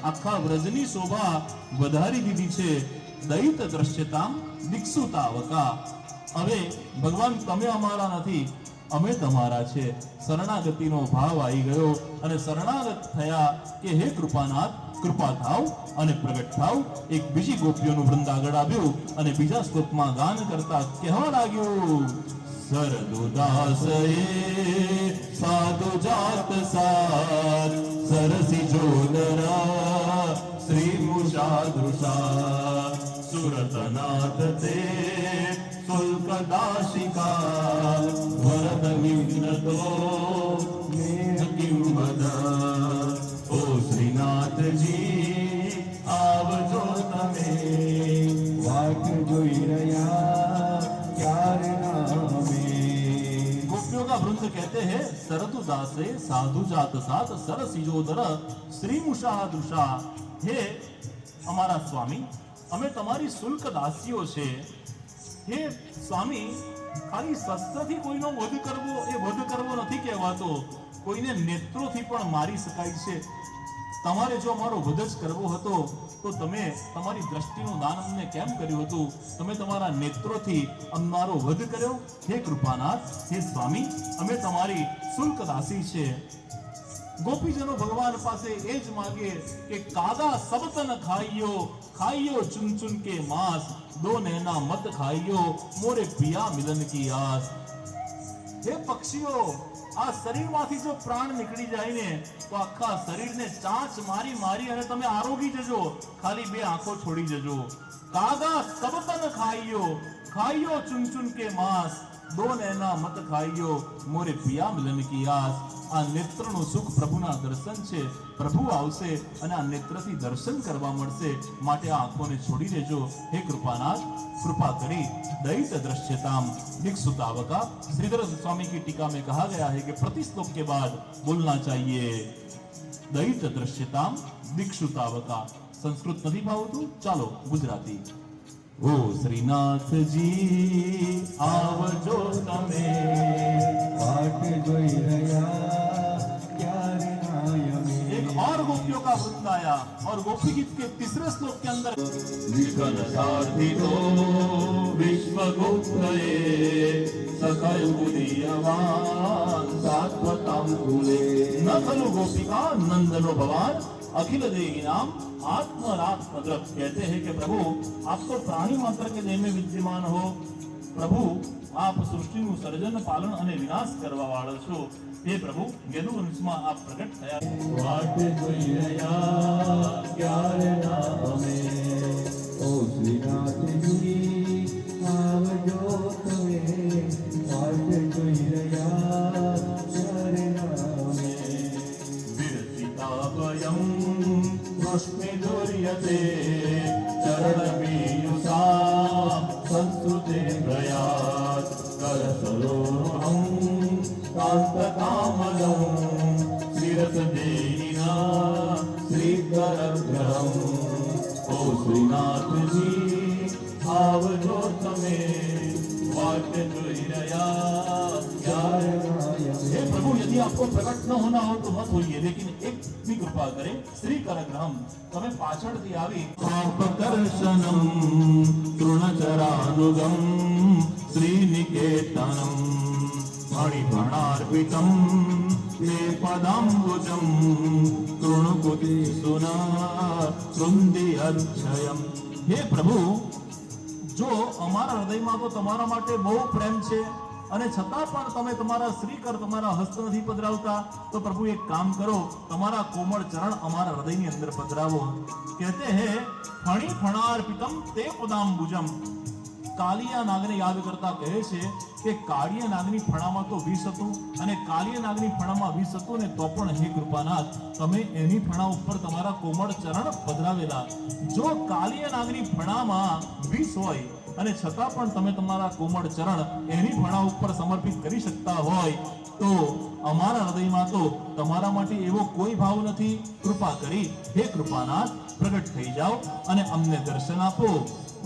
આખા વ્રજની શોભા વધારી દીધી છે. દૈત દ્રશ્યતામ દિક્ષુતાવકા. હવે ભગવાન તમે અમારા નથી, અમે તમારા છે. શરણાગતિનો ભાવ આવી ગયો અને શરણાગત થયા કે હે કૃપાનાથ કૃપા થાવ અને પ્રગટ થાવ. એક બીજી ગોપીઓનું વૃંદ આગળ આવ્યું અને બીજા શ્લોકમાં ગાન કરતા કહેવા લાગ્યું, સરદુદાસએ સાધુ જાત સાત સરસી જોદરા શ્રી મુષાદૃષા સુરતનાથ તે શુલ્કદાશિકા વરદ વિઘ્નતો મેહ કિંવદ. ઓ શ્રીનાથજી આવજો તમે, વાટ જોઈ રહ્યા ક્યારે નામે. ગોપિयों का वृंद कहते हैं सरदुदासे साधु जात सात सरसिजोदर श्री मुषादृषा. हे અમારા સ્વામી, અમે તમારી શુલ્ક દાસીઓ છે. હે સ્વામી, ખાલી શસ્ત્રથી કોઈનો વધ કરવો એ વધ કરવો નથી કહેવાતો, કોઈને નેત્રોથી પણ મારી શકાય છે. તમારે જો અમારો વધ જ કરવો હતો તો તમે તમારી દ્રષ્ટિનું દાન અમને કેમ કર્યું હતું? તમે તમારા નેત્રોથી અમારો વધ કર્યો. હે કૃપાનાથ, હે સ્વામી, અમે તમારી શુલ્ક દાસી છે. ગોપીજનો ભગવાન પાસે એ જ માગે કે કાગા સબતન ખાઈયો ખાઈયો ચુન ચુન કે માંસ, દો નૈના મત ખાઈયો મોરે પિયા મિલન કી આસ. હે પક્ષીઓ, આ શરીરમાંથી જો પ્રાણ નીકળી જાય ને તો આખા શરીરને ચાંચ મારી મારી અને તમે આરોગી જજો, ખાલી બે આંખો છોડી જજો. કાગા સબતન ખાઈયો ખાઈયો ચુન ચુન કે માંસ, દો નૈના મત ખાઈયો મોરે પિયા મિલન કી આસ. આ નેત્રનું સુખ પ્રભુના દર્શન છે. પ્રભુ આવશે અને આ નેત્રથી દર્શન કરવા મળશે, માટે આ આંખોને છોડી દેજો. હે કૃપાનાથ, कृपा करी. दैत दृश्यताम दिक्सुतावका. श्रीधर स्वामी की टीका में कहा गया है कि प्रति श्लोक के बाद बोलना चाहिए दैत दृश्यताम दिक्सुतावका. संस्कृत नहीं भावતું? ચાલો ગુજરાતી. ઓ શ્રીનાથજી આવજો તમે, વાટ જોઈ રહ્યા ક્યારે નાયમે. एक और गोपियों का वृंद आया और गोपी गीत के तीसरे श्लोक के अंदर विघ्न सारथी तो विश्व गुप्तये सकल गुणीयवान सात्वताम कुले. न खलु गोपिका नंदनो भवान अखिल देही नाम आत्मरात्मद्रव. कहते हैं कि प्रभु आप तो प्राणी मात्र के देह में विद्यमान हो. प्रभु आप सृष्टिનું સર્જન પાલન અને વિનાશ કરવા વાળા છો. हे प्रभु યદુવંશમાં આપ પ્રગટ થયા. વાટ જોઈ રહ્યા ક્યારે નામે, ઓ શ્રીનાથજી આવજો તમે, વાટ જોઈ રહ્યા ક્યારે નામે. વિરસિતાભયં વૃષ્ણિ દુર્યતે ચરણમીયુષા સંસ્કૃતે પ્રયાત કરસરોહં कांतकामलं श्रीरसदेहिना श्रीकरग्रहं. ओ श्रीनाथजी आवજો તમે, वाट જોઈ રહ્યા ક્યારે નાયમે. हे प्रभु, यदि आपको प्रकट न होना हो तो मत होइए, लेकिन एक भी कृपा करें. श्री करग्रहम, તમે પાછળથી આવી પાપકર્ષણમ તૃણચરાનુગમ શ્રીનિકેતનમ मणिफणार्पितं ते पदाम्बुजं तृणकुति सुना वृंदि अक्षयम्. हे प्रभु, જો અમારા હૃદયમાં તો તમારા માટે બહુ પ્રેમ છે અને છતાં પણ તમે તમારા શ્રીકર તમારા હસ્ત નથી પધરાવતા, તો પ્રભુ એક કામ કરો, તમારા કોમળ ચરણ અમારા હૃદયની અંદર પધરાવો. કહેતે હે ફણી ફણાર્પિતમ તે પદામ્બુજમ. કાલિયા નાગને યાદ કરતા કહે છે કે કાળિયા નાગની ફણામાં તો વિષ હતું અને કાલિયા નાગની ફણામાં વિષ હતું ને તો પણ હે કૃપાનાથ તમે એની ફણા ઉપર તમારા કોમળ ચરણ પધરાવેલા. જો કાલિયા નાગની ફણામાં વિષ હોય અને છતાં પણ તમે તમારા કોમળ ચરણ એની ફણા ઉપર સમર્પિત કરી શકતા હોય તો અમારા હૃદયમાં તો તમારા માટે એવો કોઈ ભાવ નથી. કૃપા કરી હે કૃપાનાથ પ્રગટ થઈ જાઓ અને અમને દર્શન આપો.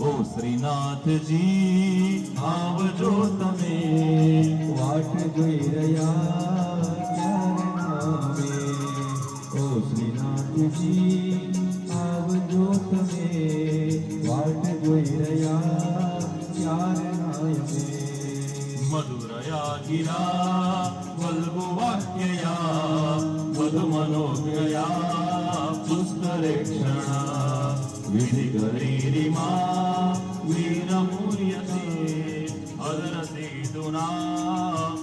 ઓ શ્રીનાથજી આવજો તમે, વાટ જોઈ રહ્યા ક્યારે નામે. ઓ શ્રીનાથ શ્રીનાથજી આવજો તમે, વાટ જોઈ રહ્યા ક્યારના અમે. મધુરયા ગિરા વલ્ગુ વાક્યયા મધુમનોજયા પુષ્કરેક્ષણા વિધિ ગરીરિમા વીરમૂર્યતે અદરસેતુના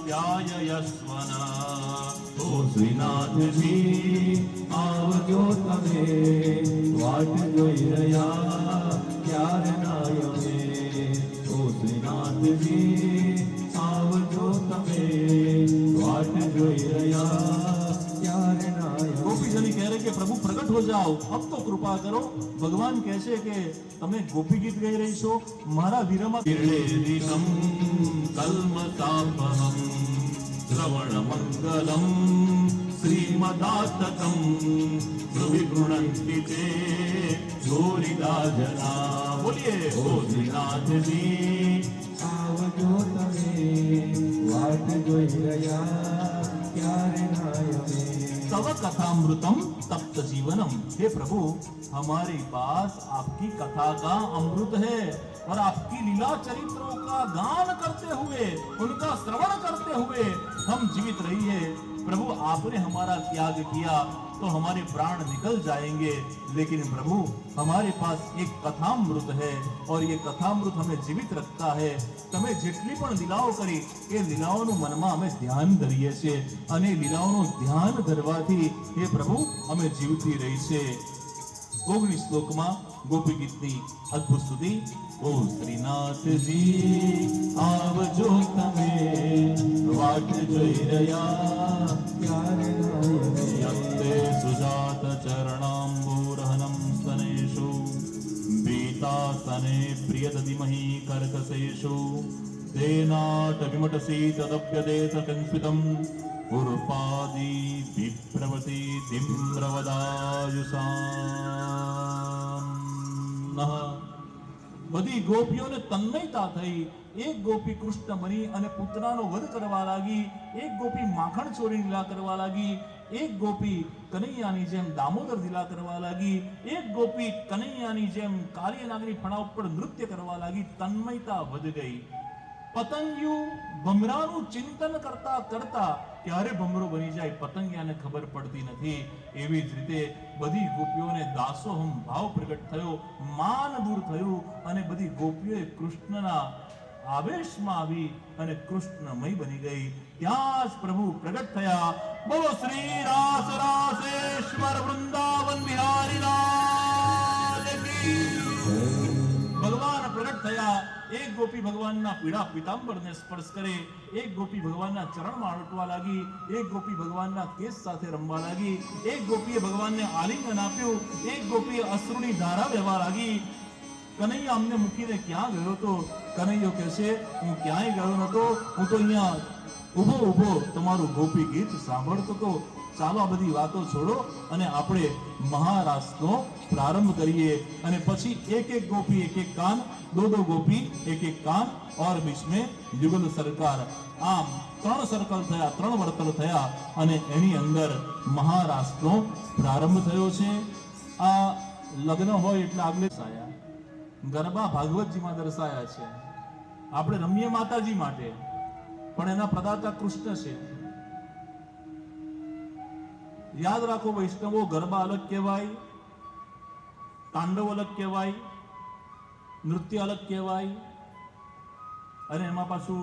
વ્યાયયસ્વના. ઓ શ્રીનાથજી આવજો તમે, વાટ જોઈ રહ્યા ક્યારના અમે. ઓ શ્રીનાથજી આવજો તમે, વાટ જોઈ રહ્યા ક્યારના અમે. ગોપીજની કહે કે પ્રભુ પ્રગટ हो जाओ, अब तो कृपा करो. ભગવાન કહે છે કે તમે ગોપી ગીત ગાઈ રહી છો, મારા વીરમાં દિનમ કલ્મતાપહમ શ્રવણ મંગલમ શ્રીમદાતકમ વિગૃણંતિ તે જોરિદા જના. બોલીએ ઓ શ્રીનાથજી આવજો તમે, વાટ જોઈ રહ્યા ક્યારના અમે. तव कथामृतम तप्त जीवनम. हे प्रभु, हमारे पास आपकी कथा का अमृत है और आपकी लीला चरित्रों का गान करते हुए, उनका श्रवण करते हुए हम जीवित रहिए. प्रभु, आपने हमारा त्याग किया तो हमारे प्राण निकल जाएंगे, लेकिन प्रभु हमारे पास एक कथामृत है और ये कथामृत हमें जीवित रखता है. તમે જેટલી પણ લીલાઓ કરી એ લીલાઓનું મનમાં અમે ધ્યાન ધરીએ છીએ અને લીલાઓનું ધ્યાન ધરવાથી હે પ્રભુ અમે જીવતી રહી છે. 19 શ્લોકમાં ગોપી ગીતની અદ્ભુત સ્તુતિ. ઓ શ્રીનાથજી આવજો તમે, વાટ જોઈ રહ્યા ક્યારના અમે. યત્તે સુજાત ચરણાંબુરહનમ સ્તનેષુ बीतासने प्रियदधिमहि कर्कशेषु तेनाट विमटसी तदप्यदेत कंस्वितम् उर्पादी विप्रवती दिम्रवदायुषाम्. બધી ગોપીઓને તન્મયતા થઈ. એક ગોપી કૃષ્ણ બની અને પુતનાનો વધ કરવા લાગી, એક ગોપી માખણ ચોરી લીલા કરવા લાગી, એક ગોપી કનૈયાની જેમ દામોદર લીલા કરવા લાગી, એક ગોપી કનૈયાની જેમ કાલિયનાગની ફણા ઉપર નૃત્ય કરવા લાગી. તન્મયતા વધ ગઈ. પતંગિયું ભમરાનું ચિંતન કરતા કરતા ક્યારે ભમરો બની જાય પતંગિયાને ખબર પડતી નથી. એવી જ રીતે બધી ગોપીઓને દાસોહમ ભાવ પ્રગટ થયો, માન દૂર થયું અને બધી ગોપીઓએ કૃષ્ણના આવેશમાં આવી અને કૃષ્ણમય બની ગઈ. ત્યાં જ પ્રભુ પ્રગટ થયા. બોલો શ્રી રાસ રાસેશ્વર વૃંદાવન બિહારી લાલ કી. ભગવાન પ્રગટ થયા. એક ગોપી ભગવાનના પીળા પીતાંબરને સ્પર્શ કરે, એક ગોપી ભગવાનના ચરણમાં અડકવા લાગી, એક ગોપી ભગવાનના કેસ સાથે રમવા લાગી, એક ગોપીએ ભગવાનને આલિંગન આપ્યું, એક ગોપીએ અશ્રુની ધારા વહેવા લાગી. કનૈયા અમને મૂકીને ક્યાં ગયો હતો? કનૈયો કહે છે હું ક્યાંય ગયો નતો, હું તો અહીંયા ઊભો ઊભો તમારું ગોપી ગીત સાંભળતો હતો. ચાલો આ બધી વાતો છોડો અને આપણે મહારાસનો પ્રારંભ કરીએ. અને પછી એક એક ગોપી એક એક કાન, दो दो गोपी एक एक कान और बीच में युगल सरकार. આમ 3 સર્કલ થયા, 3 વર્તુળ થયા અને એની અંદર મહારાસનો પ્રારંભ થયો છે. આ લગ્ન હોય એટલે આગલે દર્શાયા, ગરબા ભાગવતજીમાં દર્શાયા છે. આપણે રમીએ માતાજી માટે, પણ એના પ્રદાતા કૃષ્ણ છે. યાદ રાખો વૈષ્ણવો, ગરબા અલગ કહેવાય, તાંડવ અલગ કહેવાય, નૃત્ય અલગ કહેવાય અને એમાં પાછું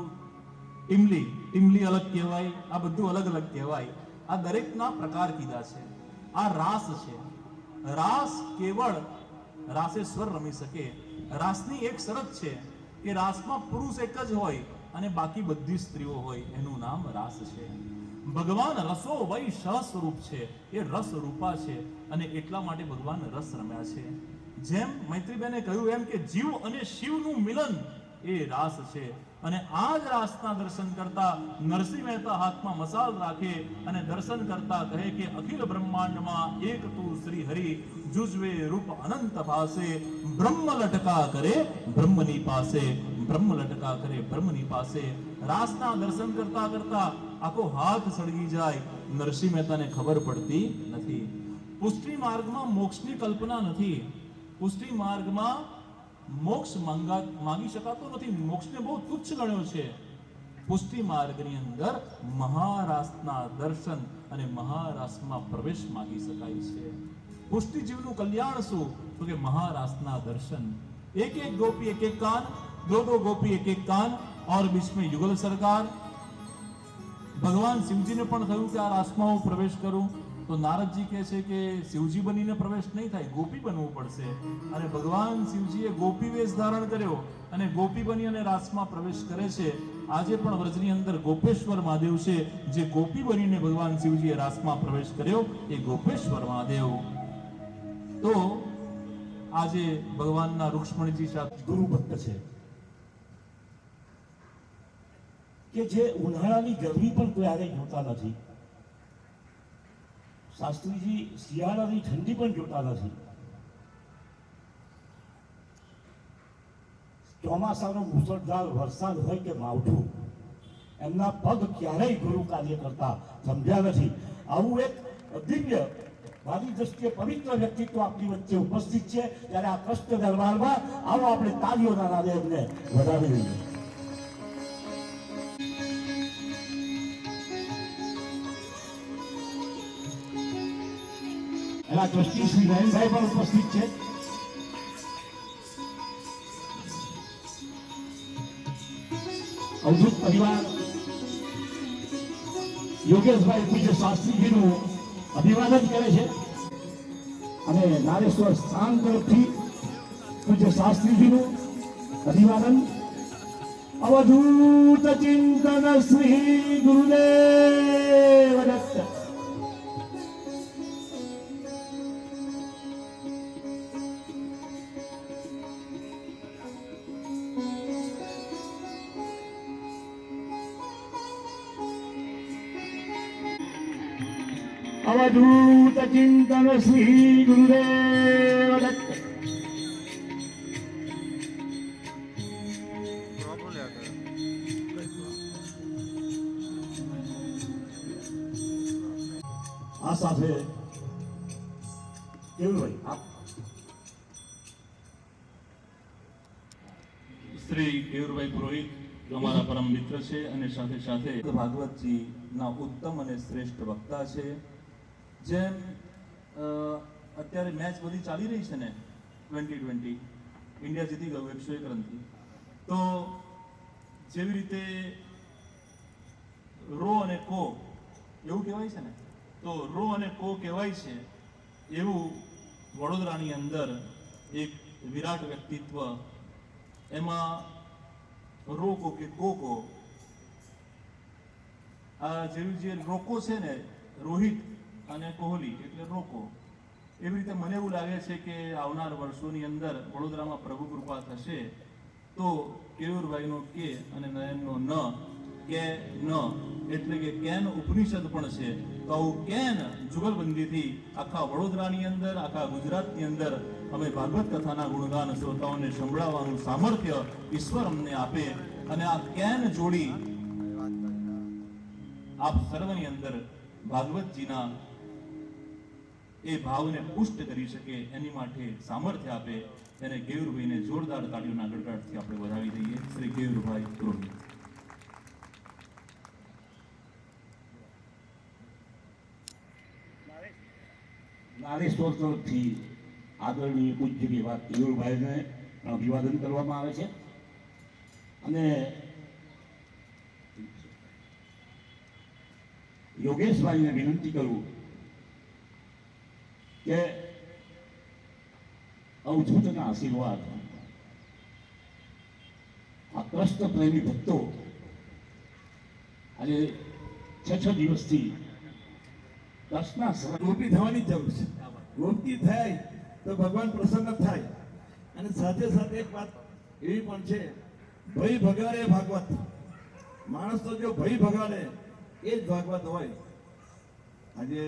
ટીમલી અલગ કહેવાય. આ બધું અલગ અલગ કહેવાય. આ દરેકના પ્રકાર કીધા છે. આ રાસ છે. રાસ કેવળ રાસેશ્વર રમી શકે. રાસની એક શરત છે કે રાસમાં પુરુષ એક જ હોય અને બાકી બધી સ્ત્રીઓ હોય. એનું નામ રાસ છે. ભગવાન રસો વૈ સહ સ્વરૂપ છે. એ રસ રૂપા છે અને એટલા માટે ભગવાન રસ રમ્યા છે. જેમ મૈત્રીબેને કહ્યું એમ કે જીવ અને શિવનું મિલન એ રાસ છે. અને આ જ રાસના દર્શન કરતા નરસિંહ મહેતા હાથમાં મસાલ રાખે અને દર્શન કરતા કહે કે અખિલ બ્રહ્માંડમાં એક તું શ્રી હરિ, જુજવે રૂપ અનંત ભાસે, બ્રહ્મ લટકા કરે બ્રહ્મની પાસે, બ્રહ્મ લટકા કરે બ્રહ્મની પાસે. રાસના દર્શન કરતા કરતા આખો હાથ સળગી જાય, નરસિંહ મહેતાને ખબર પડતી નથી. પુષ્ટિ માર્ગમાં મોક્ષની કલ્પના નથી. પુષ્ટિ માર્ગમાં મોક્ષ માંગી શકાતો નથી. મોક્ષને બહુ તુચ્છ ગણ્યો છે. પુષ્ટિ માર્ગની અંદર મહારાસના દર્શન અને મહારાસમાં પ્રવેશ માંગી શકાય છે. પુષ્ટિ જીવનું કલ્યાણ શું? તો કે મહારાસના દર્શન. एक एक गोपी एक एक कान, दो दो गोपी एक एक कान और बीच में युगल सरकार. भगवान शिवजी ने पण थયું કે આ રાસમાં હું પ્રવેશ કરું તો નારદજી કહે છે કે શિવજી બનીને પ્રવેશ નહીં થાય, ગોપી બનવું પડશે. અને ભગવાન શિવજીએ ગોપી વેશ ધારણ કર્યો અને ગોપી બની અને રાસમાં પ્રવેશ કરે છે. આજે પણ વ્રજની અંદર ગોપેશ્વર મહાદેવ છે, જે ગોપી બનીને ભગવાન શિવજીએ રાસમાં પ્રવેશ કર્યો એ ગોપેશ્વર મહાદેવ. તો આજે ભગવાનના રૂક્ષ્મણીજી સાથે ગુરુ ભક્ત છે કે જે ઉનાળાની ગરમી પણ ક્યારેય જોતા નથી. શાસ્ત્રીજી શિયાળાની ઠંડી પણ જોતા નથી. ચોમાસાનો મુસળધાર વરસાદ હોય કે માવઠું, એમના પગ ક્યારેય ગુરુ કાર્ય કરતા સમજ્યા નથી. આવું એક દિવ્ય મારી દ્રષ્ટિએ પવિત્ર વ્યક્તિત્વ આપણી વચ્ચે ઉપસ્થિત છે. ત્યારે આ કૃષ્ણ દરબારમાં આવો આપણે તાળીઓના નાદે એમને વધાવી દઈએ. એના ટ્રસ્ટી શ્રી નયનભાઈ પણ ઉપસ્થિત છે. અવધૂત પરિવાર યોગેશભાઈ પૂજ્ય શાસ્ત્રીજીનું અભિવાદન કરે છે અને નારેશ્વર સ્થાન તરફથી પૂજ્ય શાસ્ત્રીજીનું અભિવાદન. અવધૂત ચિંતન શ્રી ગુરુદેવ દત્ત. अवधूत चिंतन श्री गुरुदेव दत्त. આ સાથે કેવલભાઈ આપ શ્રી કેયુરભાઈ પુરોહિત અમારા પરમ મિત્ર છે અને સાથે સાથે ભાગવતજી ના ઉત્તમ અને શ્રેષ્ઠ વક્તા છે. જેમ અત્યારે મેચ બધી ચાલી રહી છે ને 2020, ઇન્ડિયા જીતી ગયું 101 રનથી. તો જેવી રીતે રો અને કો એવું કહેવાય છે ને, તો રો અને કો કહેવાય છે એવું વડોદરાની અંદર એક વિરાટ વ્યક્તિત્વ, એમાં રોકો કે કોકો, આ જેવી જે રોકો છે ને રોહિત અને કોહલી એટલે રોકો, એવી રીતે મને એવું લાગે છે કે આવનાર વર્ષોની અંદર વડોદરામાં પ્રભુ કૃપા થશે તો કેયુરભાઈનો કે અને નયનનો ન, કે ન એટલે કે કેન ઉપનિષદ પણ છે. તો આવું કેન જુગલબંધીથી આખા વડોદરાની અંદર, આખા ગુજરાતની અંદર અમે ભાગવત કથાના ગુણગાન શ્રોતાઓને સંભળાવવાનું સામર્થ્ય ઈશ્વર અમને આપે અને આ કેન જોડી આપ સર્વની અંદર ભાગવતજીના એ ભાવને પુષ્ટ કરી શકે એની માટે સામર્થ્ય આપે. એને કેયુરભાઈને જોરદાર તાળીઓના ગડગડાટથી આપણે વધાવી દઈએ. શ્રી કેયુરભાઈ પુરોહિત. નારેશ્વર તરફથી આદરણીય પૂજ્ય એવા કેયુરભાઈને અભિવાદન કરવામાં આવે છે અને યોગેશભાઈને વિનંતી કરું કે અવધૂતના આશીર્વાદ આ કૃષ્ણ પ્રેમી ભક્તો આજે 6 દિવસથી ગોપી થવાની જરૂર છે. ગોપી થાય તો ભગવાન પ્રસન્ન થાય. અને સાથે સાથે એક વાત એવી પણ છે, ભય ભગાડે ભાગવત. માણસ તો જો ભય ભગાડે એ જ ભાગવત હોય. આજે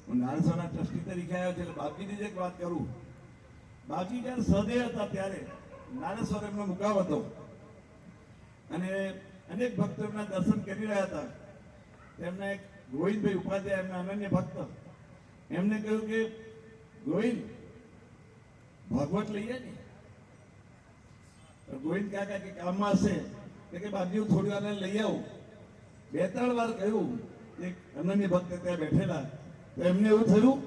હું નારસાના ટ્રસ્ટી તરીકે આવ્યો છે એટલે બાપજીની જ એક વાત કરું. બાપજી જ્યારે સહદેવ હતા ત્યારે નારેશ્વર એમનો મુકામ હતો અને અનેક ભક્તો એમના દર્શન કરી રહ્યા હતા. એમના એક ગોવિંદભાઈ ઉપાધ્યાય એમના અનન્ય ભક્ત, એમને કહ્યું કે ગોવિંદ ભાગવત લઈએ ને. ગોવિંદ કાકા કે કામમાં હશે કે બાજુ થોડી વાર લઈ આવું. 2-3 વાર કહ્યું. એક અનન્ય ભક્ત ત્યાં બેઠેલા, તો એમને એવું થયું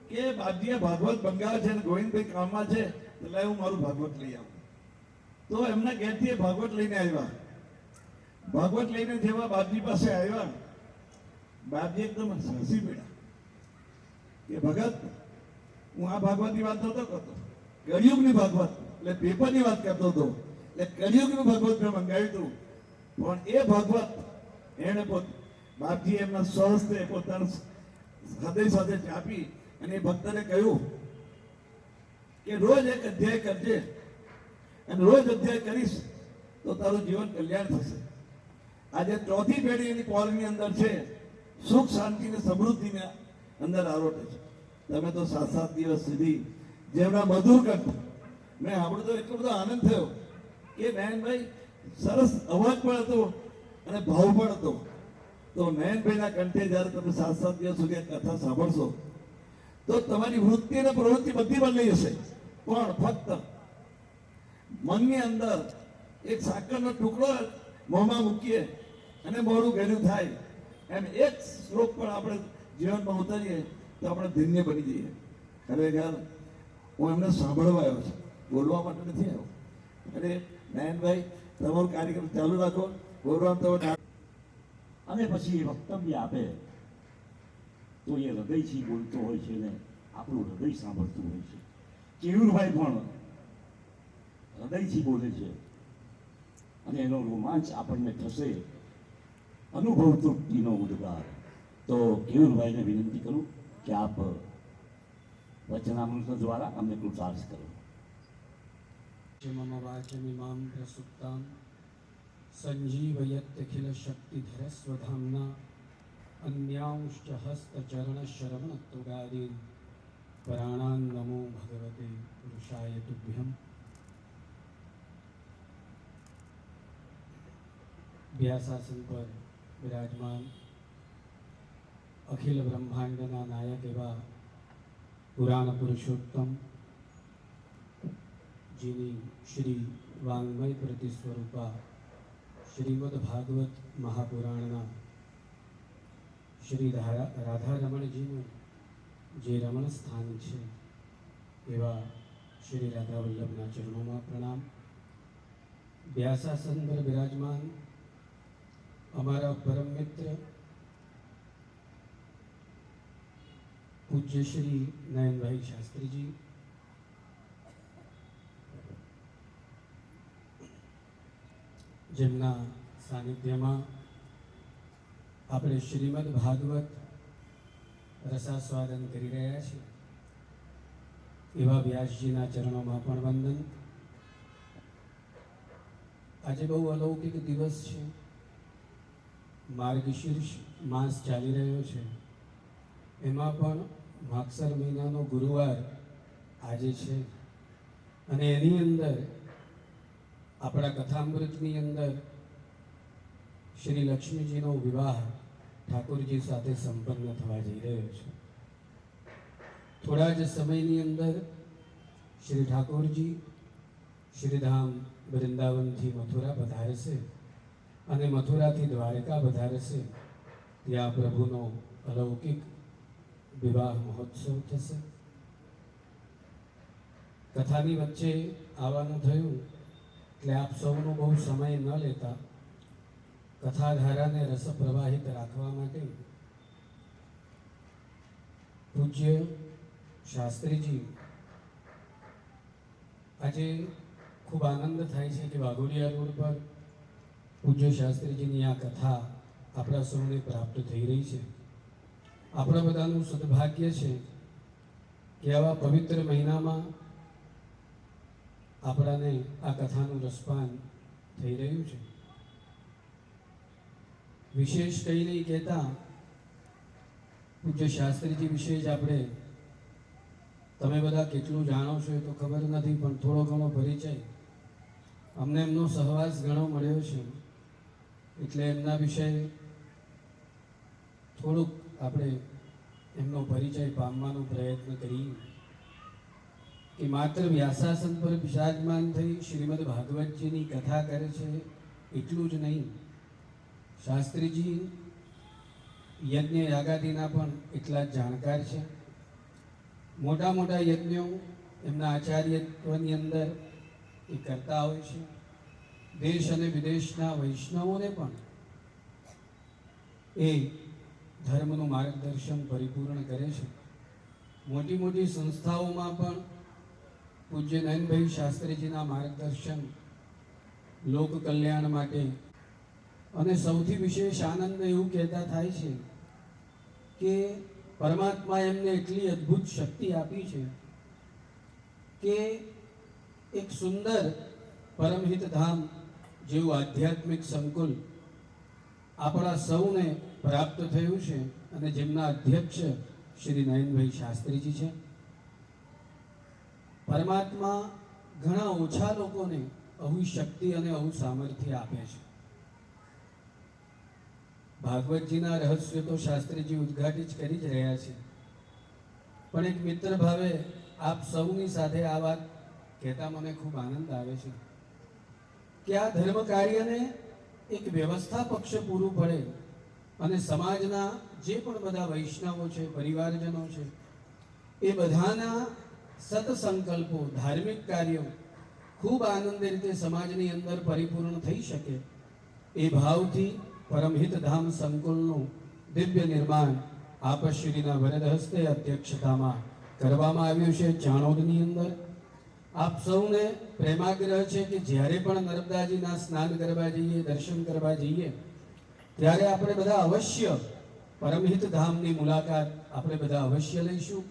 કે બાજીએ ભાગવત બંગાળ છે ને ગોવિંદભાઈ કામમાં છે, એટલે હું મારું ભાગવત લઈ આવું. તો એમના ઘેરથી એ ભાગવત લઈને આવ્યા. ભાગવત લઈને જેવા બાપજી પાસે આવ્યા, બાપજી એકદમ હસી પડ્યા કે ભગત, હું આ ભાગવતની વાત નતો કરતો, કળિયુગની ભાગવત એટલે પેપરની વાત કરતો હતો. એટલે કળિયુગનું ભાગવત મેં મંગાવ્યું હતું, પણ એ ભાગવત એને બાપજી એમના સ્વહસ્તે પોતાના હૃદય સાથે ચાપી અને એ ભક્તને કહ્યું કે રોજ એક અધ્યાય કરજે, અને રોજ અધ્યાય કરીશ તો તારું જીવન કલ્યાણ થશે. આજે 4થી પેઢી એની પોલની અંદર છે, સુખ શાંતિ ને સમૃદ્ધિને અંદર આરોટે છે. તમે તો 7-7 દિવસ સુધી જેમના મધુર કંઠ મેં સાંભળ્યું તો એટલો બધો આનંદ થયો કે નયનભાઈ સરસ અવાજ પણ હતો અને ભાવ પણ હતો. તો નયનભાઈના કંઠે જ્યારે તમે 7-7 દિવસ સુધી કથા સાંભળશો તો તમારી વૃત્તિ અને પ્રવૃત્તિ બધી બદલાઈ જશે. પણ ફક્ત મનની અંદર એક સાકરનો ટુકડો મોંમાં મૂકીએ અને મોડું ઘેરું થાય એમ એક શ્લોક પણ આપણે જીવનમાં ઉતારીએ તો આપણે ધન્ય બની જઈએ. ખરેખર હું એમને સાંભળવા આવ્યો છું, બોલવા માટે નથી આવ્યો. અરે નયનભાઈ, તમારો કાર્યક્રમ ચાલુ રાખો, બોલવાનું તમે. અને પછી એ વક્તવ્ય આપે તો એ હૃદયથી બોલતો હોય છે ને આપણું હૃદય સાંભળતું હોય છે. કેયુરભાઈ પણ હૃદયથી બોલે છે અને એનો રોમાંચ આપણને થશે. અનુભવ તૃપ્તિનો ઉદ્ગાર. તો કેયુરભાઈને વિનંતી કરું કે આપ વચનામૃત દ્વારા અમને કૃતાર્થ કરો. मम वाचमिमां प्रसुप्तां सञ्जीवयत्यखिलशक्तिधरस्वधाम्ना अन्यांश्च हस्तचरणश्रवणत्वगादीन् प्राणान् नमो भगवते पुरुषाय तुभ्यम्. व्यासासन पर विराजमान अखिल ब्रह्मांडना नायक एवा पुराण पुरुषोत्तम जिनी श्री वाङ्मय प्रति स्वरूपा श्रीमद् भागवत महापुराणना श्री राधा रमणजीનું જે રમણ સ્થાન છે એવા શ્રી રાધા વલ્લભના ચરણોમાં પ્રણામ. વ્યાસાસન પર બિરાજમાન અમારા પરમ મિત્ર પૂજ્ય શ્રી નયનભાઈ શાસ્ત્રીજી, જેમના સાનિધ્યમાં આપણે શ્રીમદ્ ભાગવત રસાસ્વાદન કરી રહ્યા છીએ એવા વ્યાસજીના ચરણોમાં પણ વંદન. આજે બહુ અલૌકિક દિવસ છે. માર્ગશીર્ષ માસ ચાલી રહ્યો છે, એમાં પણ માગસર મહિનાનો ગુરુવાર આજે છે અને એની અંદર આપણા કથામૃતની અંદર શ્રી લક્ષ્મીજીનો વિવાહ ઠાકોરજી સાથે સંપન્ન થવા જઈ રહ્યો છે. થોડા જ સમયની અંદર શ્રી ઠાકોરજી શ્રીધામ વૃંદાવનથી મથુરા પધારશે અને મથુરાથી દ્વારકા પધારશે. ત્યાં પ્રભુનો અલૌકિક વિવાહ મહોત્સવ થશે. કથાની વચ્ચે આવવાનું થયું એટલે આપ સૌનો બહુ સમય ન લેતા કથાધારાને રસ પ્રવાહિત રાખવા માટે પૂજ્ય શાસ્ત્રીજી, આજે ખૂબ આનંદ થાય છે કે વાઘોડિયા રોડ પર પૂજ્ય શાસ્ત્રીજીની આ કથા આપણા સૌને પ્રાપ્ત થઈ રહી છે. આપણા બધાનું સદભાગ્ય છે કે આવા પવિત્ર મહિનામાં આપણાને આ કથાનું રસપાન થઈ રહ્યું છે. વિશેષ કંઈ નહીં કહેતા પૂજ્ય શાસ્ત્રીજી વિશે જ આપણે, તમે બધા કેટલું જાણો છો એ તો ખબર નથી, પણ થોડો ઘણો પરિચય અમને એમનો સહવાસ ઘણો મળ્યો છે એટલે એમના વિશે થોડુંક આપણે એમનો પરિચય પામવાનો પ્રયત્ન કરીએ કે માત્ર વ્યાસાસન પર બિરાજમાન થઈ શ્રીમદ ભાગવતજીની કથા કરે છે એટલું જ નહીં, શાસ્ત્રીજી યજ્ઞ યાગાદિના પણ એટલા જ જાણકાર છે. મોટા મોટા યજ્ઞો એમના આચાર્યત્વની અંદર એ કરતા હોય છે. દેશ અને વિદેશના વૈષ્ણવોને પણ એ ધર્મનું માર્ગદર્શન પરિપૂર્ણ કરે છે. મોટી મોટી સંસ્થાઓમાં પણ પૂજ્ય નયનભાઈ શાસ્ત્રીજીના માર્ગદર્શન લોક કલ્યાણ માટે, અને સૌથી વિશેષ આનંદ એવું કહેતા થાય છે કે પરમાત્મા એમને એટલી અદ્ભુત શક્તિ આપી છે કે એક સુંદર પરમહિત ધામ જેવું આધ્યાત્મિક સંકુલ આપણા સૌને પ્રાપ્ત થયું છે, અને જેમના અધ્યક્ષ શ્રી નયનભાઈ શાસ્ત્રીજી છે. પરમાત્મા ઘણા ઓછા લોકોને આવું શક્તિ અને આવું સામર્થ્ય આપે છે. ભાગવતજીના રહસ્ય તો શાસ્ત્રીજી ઉદ્ઘાટિત કરી જ રહ્યા છે, પણ એક મિત્ર ભાવે આપ સૌની સાથે આ વાત કહેતા મને ખૂબ આનંદ આવે છે કે આ ધર્મ કાર્યને એક વ્યવસ્થા પક્ષ પૂરું પડે અને સમાજના જે પણ બધા વૈષ્ણવો છે, પરિવારજનો છે, એ બધાના સત્સંકલ્પો, ધાર્મિક કાર્યો ખૂબ આનંદી રીતે સમાજની અંદર પરિપૂર્ણ થઈ શકે એ ભાવથી પરમહિત ધામ સંકુલનું દિવ્ય નિર્માણ આપશ્રીના વરદ હસ્તે અધ્યક્ષતામાં કરવામાં આવ્યું છે ચાણોદની અંદર. આપ સૌને પ્રેમાગ્રહ છે કે જ્યારે પણ નર્મદાજીના સ્નાન કરવા જઈએ, દર્શન કરવા જઈએ, ત્યારે આપણે બધા અવશ્ય પરમહિત ધામની મુલાકાત આપણે બધા અવશ્ય લઈશું.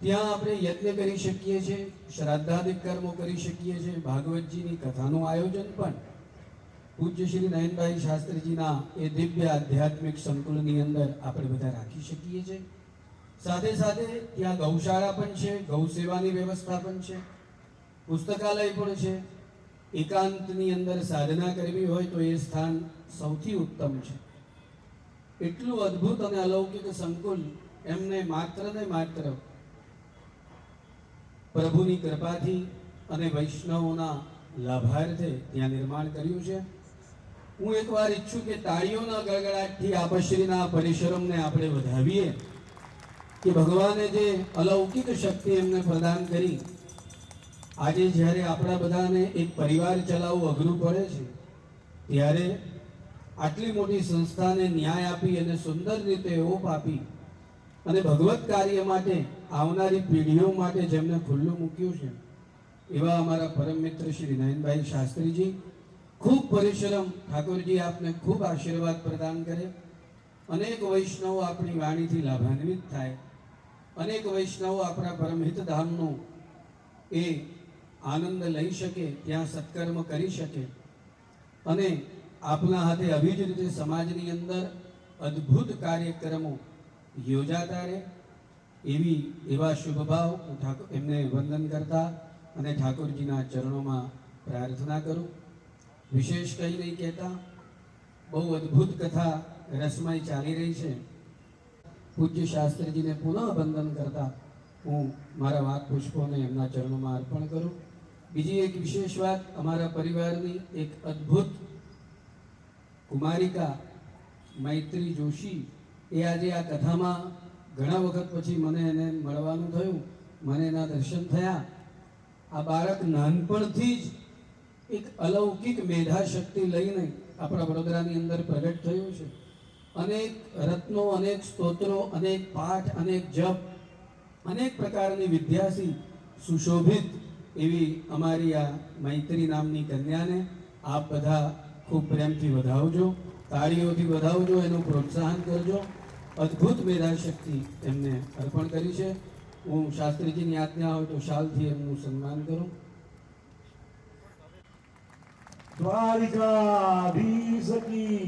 ત્યાં આપણે યજ્ઞ કરી શકીએ છીએ, શ્રાદ્ધાદિક કર્મો કરી શકીએ છીએ, ભાગવતજીની કથાનું આયોજન પણ પૂજ્ય શ્રી નયનભાઈ શાસ્ત્રીજીના એ દિવ્ય આધ્યાત્મિક સંકુલની અંદર આપણે બધા રાખી શકીએ છીએ. સાથે સાથે ત્યાં ગૌશાળા પણ છે, ગૌ સેવાની વ્યવસ્થા પણ છે, પુસ્તકાલય પણ છે. એકાંતની અંદર સાધના કરવી હોય તો એ સ્થાન સૌથી ઉત્તમ છે. એટલું અદ્ભુત અને અલૌકિક સંકુલ એમને માત્ર ને માત્ર પ્રભુની કૃપાથી અને વૈષ્ણવોના લાભાર્થે ત્યાં નિર્માણ કર્યું છે. હું એકવાર ઈચ્છું કે તાળીઓના ગળગળાટથી આપશ્રીના પરિશ્રમને આપણે વધાવીએ કે ભગવાને જે અલૌકિક શક્તિ એમને પ્રદાન કરી. આજે જ્યારે આપણા બધાને એક પરિવાર ચલાવવું અઘરું પડે છે, ત્યારે આટલી મોટી સંસ્થાને ન્યાય આપી અને સુંદર રીતે ઓપ આપી અને ભગવત કાર્ય માટે આવનારી પેઢીઓ માટે જેમને ખુલ્લું મૂક્યું છે એવા અમારા પરમ મિત્ર શ્રી નયનભાઈ શાસ્ત્રીજી, ખૂબ પરિશ્રમ. ઠાકોરજી આપને ખૂબ આશીર્વાદ પ્રદાન કરે. અનેક વૈષ્ણવો આપણી વાણીથી લાભાન્વિત થાય, અનેક વૈષ્ણવો આપણા પરમહિત ધામનો એ આનંદ લઈ શકે, ત્યાં સત્કર્મ કરી શકે, અને આપના હાથે આવી જ રીતે સમાજની અંદર અદ્ભુત કાર્યક્રમો યોજાતા રહે એવા શુભ ભાવ એમને વંદન કરતા અને ઠાકોરજીના ચરણોમાં પ્રાર્થના કરું. વિશેષ કંઈ નહીં કહેતા, બહુ અદ્ભુત કથા રસમય ચાલી રહી છે. પૂજ્ય શાસ્ત્રીજીને પુનઃ વંદન કરતા હું મારા વાક પુષ્પોને એમના ચરણોમાં અર્પણ કરું. બીજી એક વિશેષ વાત, અમારા પરિવારની એક અદ્ભુત કુમારિકા મૈત્રી જોશી, એ આજે આ કથામાં ઘણા વખત પછી મને એને મળવાનું થયું, મને એના દર્શન થયા. આ બાળક નાનપણથી જ એક અલૌકિક મેધાશક્તિ લઈને આપણા વડોદરાની અંદર પ્રગટ થયું છે. અનેક રત્નો, અનેક સ્તોત્રો, અનેક પાઠ, અનેક જપ, અનેક પ્રકારની વિદ્યાથી સુશોભિત એવી અમારી આ મૈત્રી નામની કન્યાને આપ બધા ખૂબ પ્રેમથી વધાવજો, તાળીઓથી વધાવજો, એનું પ્રોત્સાહન કરજો. અદ્ભુત મેધાશક્તિ એમને અર્પણ કરી છે. હું શાસ્ત્રીજીની આજ્ઞા હોય તો શાલથી એમનું સન્માન કરું. દ્વારિકાધીશ કી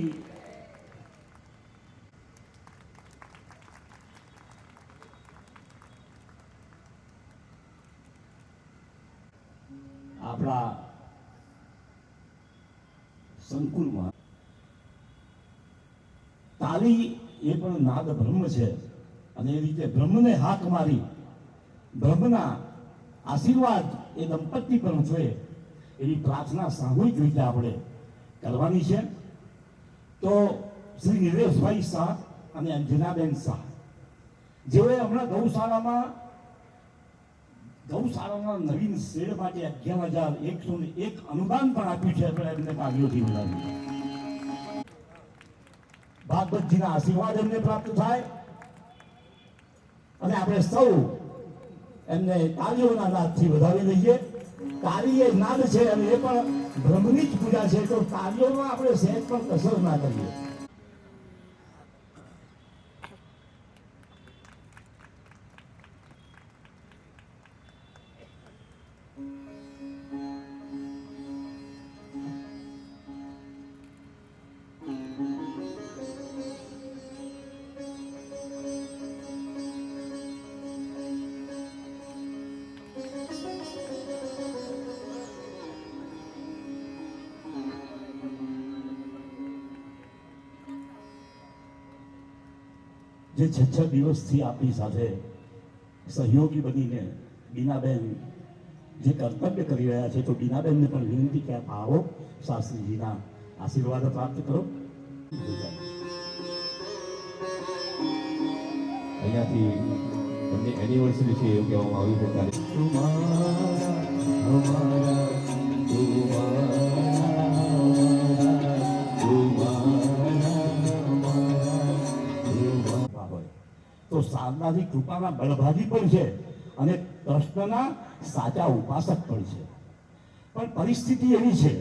આપણા સંકુલમાં તાલી એ પણ નાદ બ્રહ્મ છે અને એ રીતે બ્રહ્મને હાક મારી બ્રહ્મના આશીર્વાદ એ દંપતી પર જોઈએ એવી પ્રાર્થના સામૂહિક રીતે આપણે કરવાની છે. તો શ્રી નિલેશભાઈ શાહ અને અંજનાબેન શાહ જેઓએ હમણાં ગૌશાળાના નવીન શેડ માટે 11,101 અનુદાન પણ આપ્યું છે. આપણે એમને કાવ્યોથી બોલાવ્યું. ભાગવતજીના આશીર્વાદ એમને પ્રાપ્ત થાય અને આપણે સૌ એમને તાળીઓના નાદથી વધાવી લઈએ. તાળી એ નાદ છે અને એ પણ બ્રહ્મની જ પૂજા છે, તો તાળીઓમાં આપણે સહેજ પણ કસર ના કરીએ. જે 6 દિવસથી આપણી સાથે સહયોગી બનીને બીનાબેન જે કર્તવ્ય કરી રહ્યા છે, તો બીનાબેનને પણ વિનંતી કે આપ આવો, શાસ્ત્રીજીના આશીર્વાદ પ્રાપ્ત કરો. અહીંયાથી એમની એનિવર્સરી છે એવું કહેવામાં આવ્યું છે. ત્યારે તો શારદાની કૃપાના બળભાગી પણ છે અને કૃષ્ણના સાચા ઉપાસક પણ છે. પણ પરિસ્થિતિ એવી છે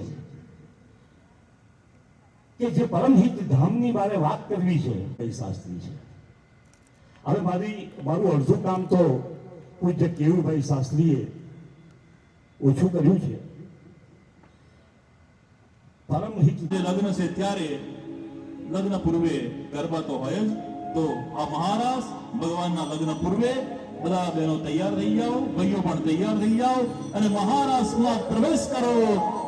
કે જે પરમહિત ધામની બારે વાત કરવી છે એ શાસ્ત્રી છે. હવે મારું અડધું કામ તો પૂજ્ય કેવુભાઈ શાસ્ત્રીએ ઓછું કર્યું છે. પરમહિત લગ્ન છે ત્યારે લગ્ન પૂર્વે ગરબા તો હોય જ. તો આ મહારાસ ભગવાનના લગ્ન પૂર્વે બધા બહેનો તૈયાર થઈ જાઓ, ભાઈઓ પણ તૈયાર થઈ જાઓ અને મહારાસમાં પ્રવેશ કરો.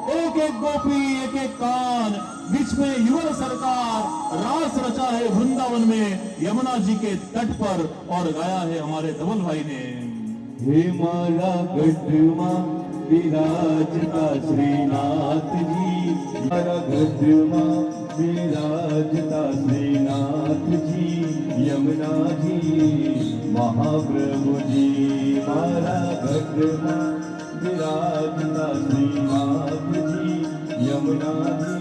एक एक गोपी एक एक कान, बीच में युवा सरकार, रास रचा है वृंदावन में यमुना जी के तट पर और गाया है हमारे धवल भाई ने. हे माला गढ़માં વિરાજતા શ્રીનાથજી, મારા ગઢમાં વિરાજતા શ્રીનાથજી, યમુનાજી મહાપ્રભુજી, મારા ગઢમાં વિરાજતા શ્રીનાથજી, યમુનાજી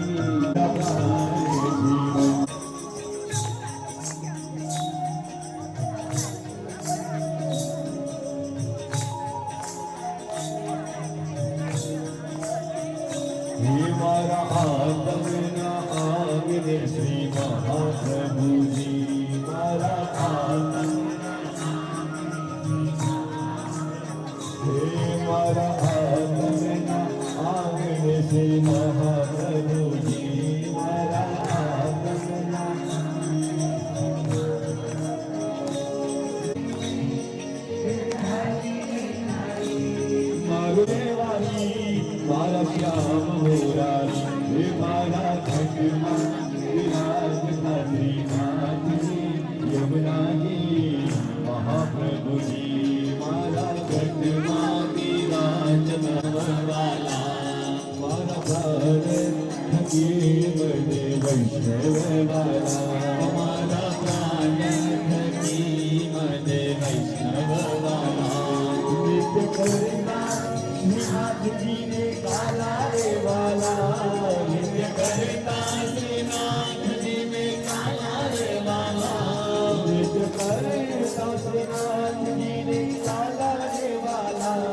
મારા આતમના આંગણે શ્રી મહાપ્રભુજી, મારા મારા આતમના આંગણે શ્રી મહાપ્રભુજી, મારા આતમના મારું દેવાની મારા શ્યામ મોરારી, હે મારા ઘટમાં વિરાજતા શ્રીનાથજી, યમુનાજી મહાપ્રભુજી, મારા ઘટમાં વિરાજતા વાલા, મારા ભારત થકી મને વૈષ્ણવવાલા, મારા પ્રાણ થકી મને વૈષ્ણવવાલા, નિત્ય કરતા શ્રીનાથજી ને કાલા રે વાલા, નિત્ય કરતા શ્રીનાથજી ને કાલા રે વાલા, નિત્ય કરતા શ્રીનાથજી ને કાલા રે વાલા,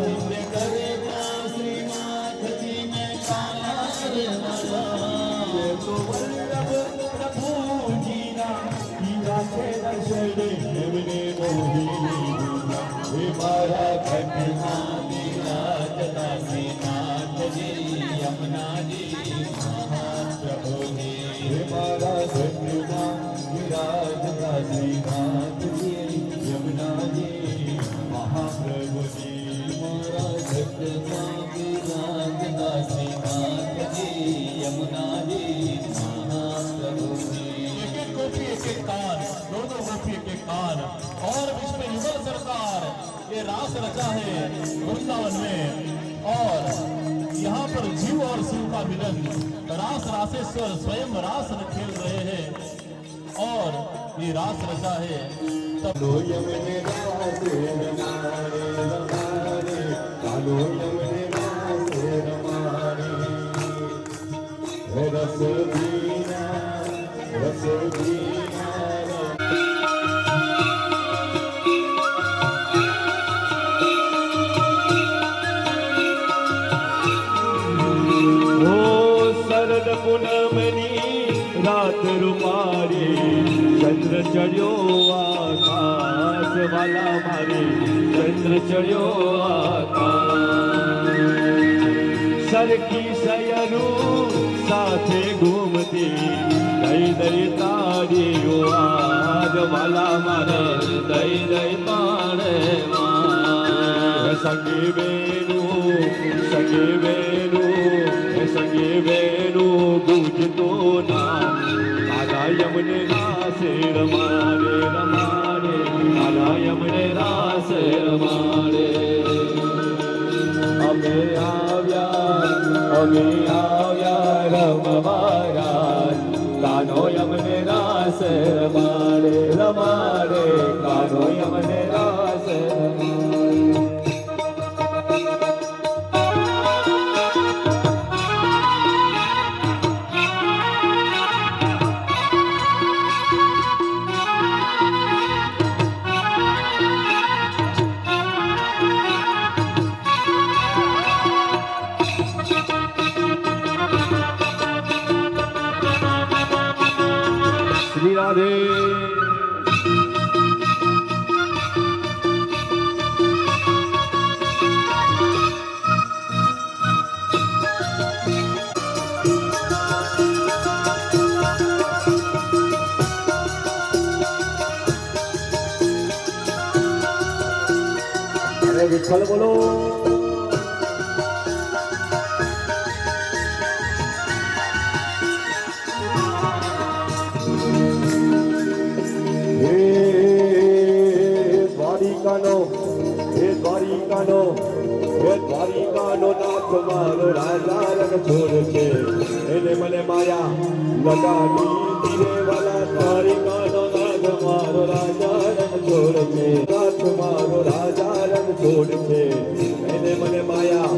નિત્ય કરતા શ્રીનાથજી ને કાલા રે વાલા, તો વલ્લભ પ્રભુજીના હીરા છે દર્શને એમને મોહી લીધા, હે મારા ઘટમાં વિરાજતા શ્રીનાથજી, યમુનાજી મહાપ્રભુજી, હે મારા ઘટમાં વિરાજતા શ્રીનાથજી, યમુનાજી મહાપ્રભુજી, મારા ઘટમાં વિરાજતા શ્રીનાથજી, યમુનાજી મહાપ્રભુજી. एक एक गोपी एक एक कान, दो दो गोपी एक एक कान, और विश्व युगल सरकार ये रास रचा है वृंदावन में। और यहाँ पर जीव और शिव का मिलन, रास रासेश्वर स्वयं रास खेल रहे हैं और ये रास रचा है। तब कालो यमने रासे रमारे रमारे, कालो यमने रासे रमारे, रस बीना रस बीना। शरद पूनमनी रात रुमारी, चंद्र चढ़ियो आकाश वाला मारे, चंद्र चढ़ियो आकाश। सरकी सयरू साथे घूमती, दई दई तारी आज वाला मारे, दई दई तारे मार। संगी बेनू संगी बेनू संगी बेनू गूंजतो नाम, काला यमने रासे रमारे रमारे, काला यमने रासे रमारे। અમે આવ્યા રમવા, કાનો યમને રાસ રમાડે રમાડે, કાનો યમને રાસ રમાડે। શ્રી રાધે। અરે વિઠ્ઠલ બોલો। દ્વારિકાનો નાથ મારો રાજા રંગ છોડ છે, એને મને માયા લગાડી ધીરે વાલા। દ્વારિકાનો નાથ મારો રાજા રંગ છોડ છે, નાથ મારો રાજા રંગ છોડ છે, એને મને માયા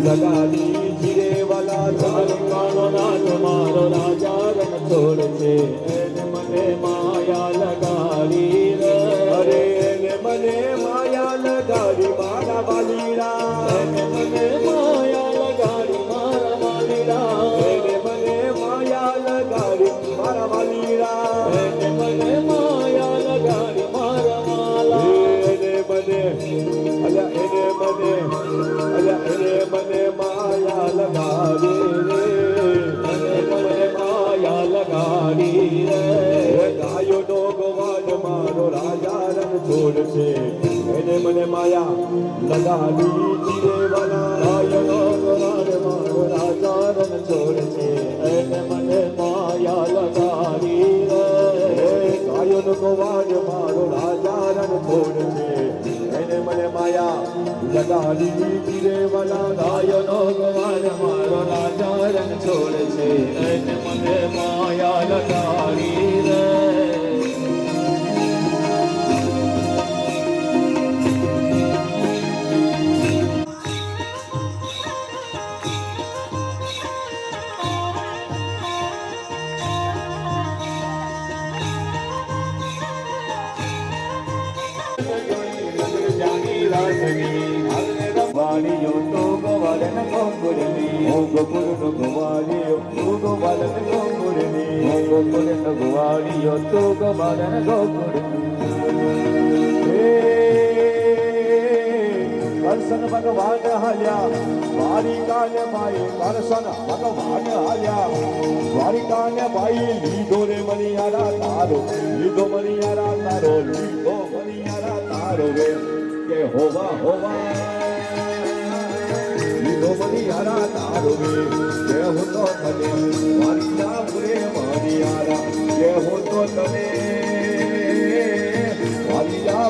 લગાડી ધીરે વાલા। દ્વારિકાનો નાથ મારો રાજા રંગ છોડ છે, એને મને માયા લગાડી રે। અરે એને મને માયા લગાડી મારા વાલીડા, એને મને માયા લગાડી મારા વાલીડા, એને મને માયા લગાડી મારા વાલીડા, એને મને માયા લગાડી મારા વાલા। એને મને અલ્યા એને મને અલ્યા એને મને માયા લગાડી રે, એને મને માયા લગાડી રે। ગાયોનો ગોવાળ મારો રાજા રંગ છોડ છે, એને મને માયા લગાડી ધીરે વાલા। ગાયોનો ગોવાળ મારો રાજા રંગ છોડ છે, એને મને માયા લગાડી રે। ગાયોનો ગોવાળ મારો રાજા રંગ છોડ છે, એને મને માયા લગાડી ધીરે વાલા। ગાયોનો ગોવાળ મારો રાજા રંગ છોડ છે, એને મને માયા લગાડી રે। વાડીઓ તો ગવાડન ગોકુળની, ગોકુળનો ગવાડીઓ તો ગવાડન ગોકુળની, ગોકુળનો ગવાડીઓ તો ગવાડન ગોકુળની। દર્શન ભગવાન હાલ્યા દ્વારિકાને ભાઈ, દર્શન ભગવાન હાલ્યા દ્વારિકાને ભાઈ। લીધો રે મણિયારા તારો, લીધો મણિયારા તારો, લીધો મણિયારા તારો રે, કે હોવા હોવા લીધો મણિયારા તારો રે, કે હું તો તને મારી નામ રે મણિયારા, કે હું તો તને મારી નામ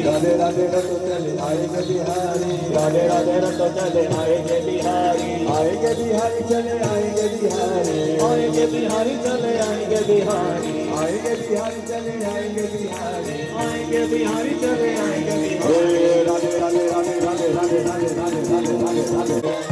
राधे राधे रतो चले आएंगे बिहारी राधे राधे रतो चले आएंगे बिहारी चले आएंगे बिहारी चले आएंगे बिहारी चले आएंगे बिहारी चले आएंगे बिहारी राधे राधे राधे राधे राधे राधे राधे राधे राधे राधे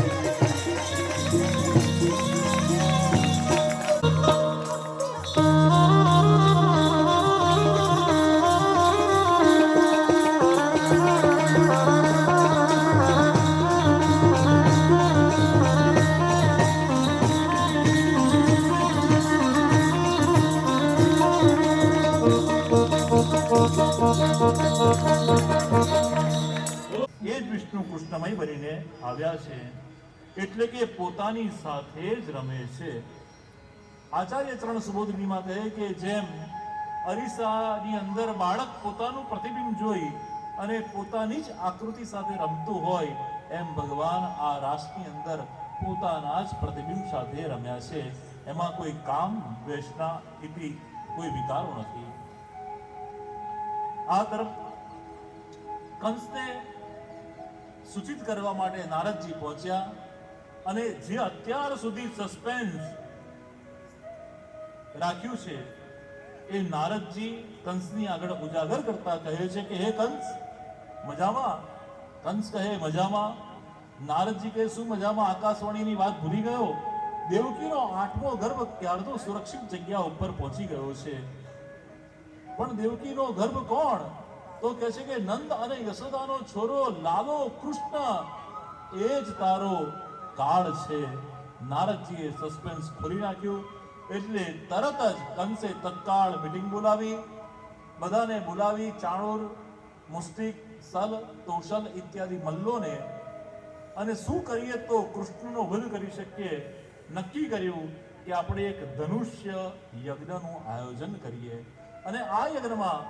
એ જ વિષ્ણુ કૃષ્ણમય બનીને આવ્યા છે, એટલે કે પોતાની સાથે જ રમે છે. આચાર્ય ચરણ સુબોધનીમાં કહે કે જેમ અરીસાની અંદર બાળક પોતાનું પ્રતિબિંબ જોઈ અને પોતાની જ આકૃતિ સાથે રમતું હોય, એમ ભગવાન આ રાસની અંદર પોતાના જ પ્રતિબિંબ સાથે રમ્યા છે. એમાં કોઈ કામ દ્વેષના ઇતિ કોઈ વિકારો નથી. આ તરફ કંસને સૂચિત કરવા માટે નારદજી પહોંચ્યા અને જે અત્યાર સુધી સસ્પેન્સ રાખ્યું છે એ નારદજી કંસની આગળ ઉજાગર કરતા કહે છે કે હે કંસ, મજામાં? કંસ કહે મજામાં. નારદજી કહે શું મજામાં? આકાશવાણીની વાત ભૂલી ગયો? દેવકીનો 8મો ગર્ભ ક્યારનો સુરક્ષિત જગ્યા ઉપર પહોંચી ગયો છે. પણ દેવકીનો ગર્ભ કોણ? તો કહે છે કે નંદ અને યશોદાનો છોરો લાલો કૃષ્ણ, એ જ તારો કાળ છે. નારદજીએ સસ્પેન્સ ખોલી નાખ્યું એટલે તરત જ કંસે તત્કાળ મીટિંગ બોલાવી, બધાને બોલાવી ચાણૂર, મુષ્ટિક, સલ, તોષલ ઇત્યાદિ મલ્લોને, અને શું કરીએ તો કૃષ્ણનો વધ કરી શકીએ નક્કી કર્યું કે આપણે એક ધનુષ્ય યજ્ઞનું આયોજન કરીએ અને આ યજ્ઞમાં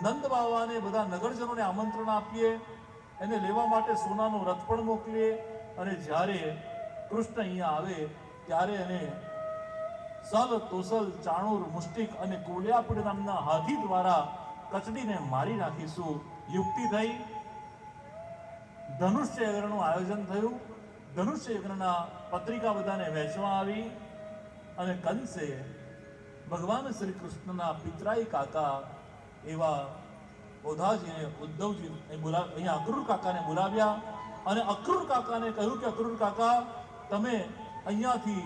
નંદ બાવાને બધા નગરજનોને આમંત્રણ આપીએ, એને લેવા માટે સોનાનો રથ પણ મોકલીએ અને જ્યારે કૃષ્ણ અહીંયા આવે ત્યારે એને સલ, તોસલ, ચાણૂર, મુષ્ટિક અને કોલ્યાપુડ નામના હાથી દ્વારા કચડીને મારી નાખીશું. યુક્તિ થઈ. ધનુષ્ય યજ્ઞનું આયોજન થયું. ધનુષ્ય યજ્ઞના પત્રિકા બધાને વહેંચવા આવી અને કંસે ભગવાન શ્રી કૃષ્ણના પિતરાઈ કાકા એવા ઓધાજીને, ઉદ્ધવજી અહીંયા અક્રૂર કાકાને બોલાવ્યા અને અક્રૂર કાકાને કહ્યું કે અક્રૂર કાકા, તમે અહીંયાથી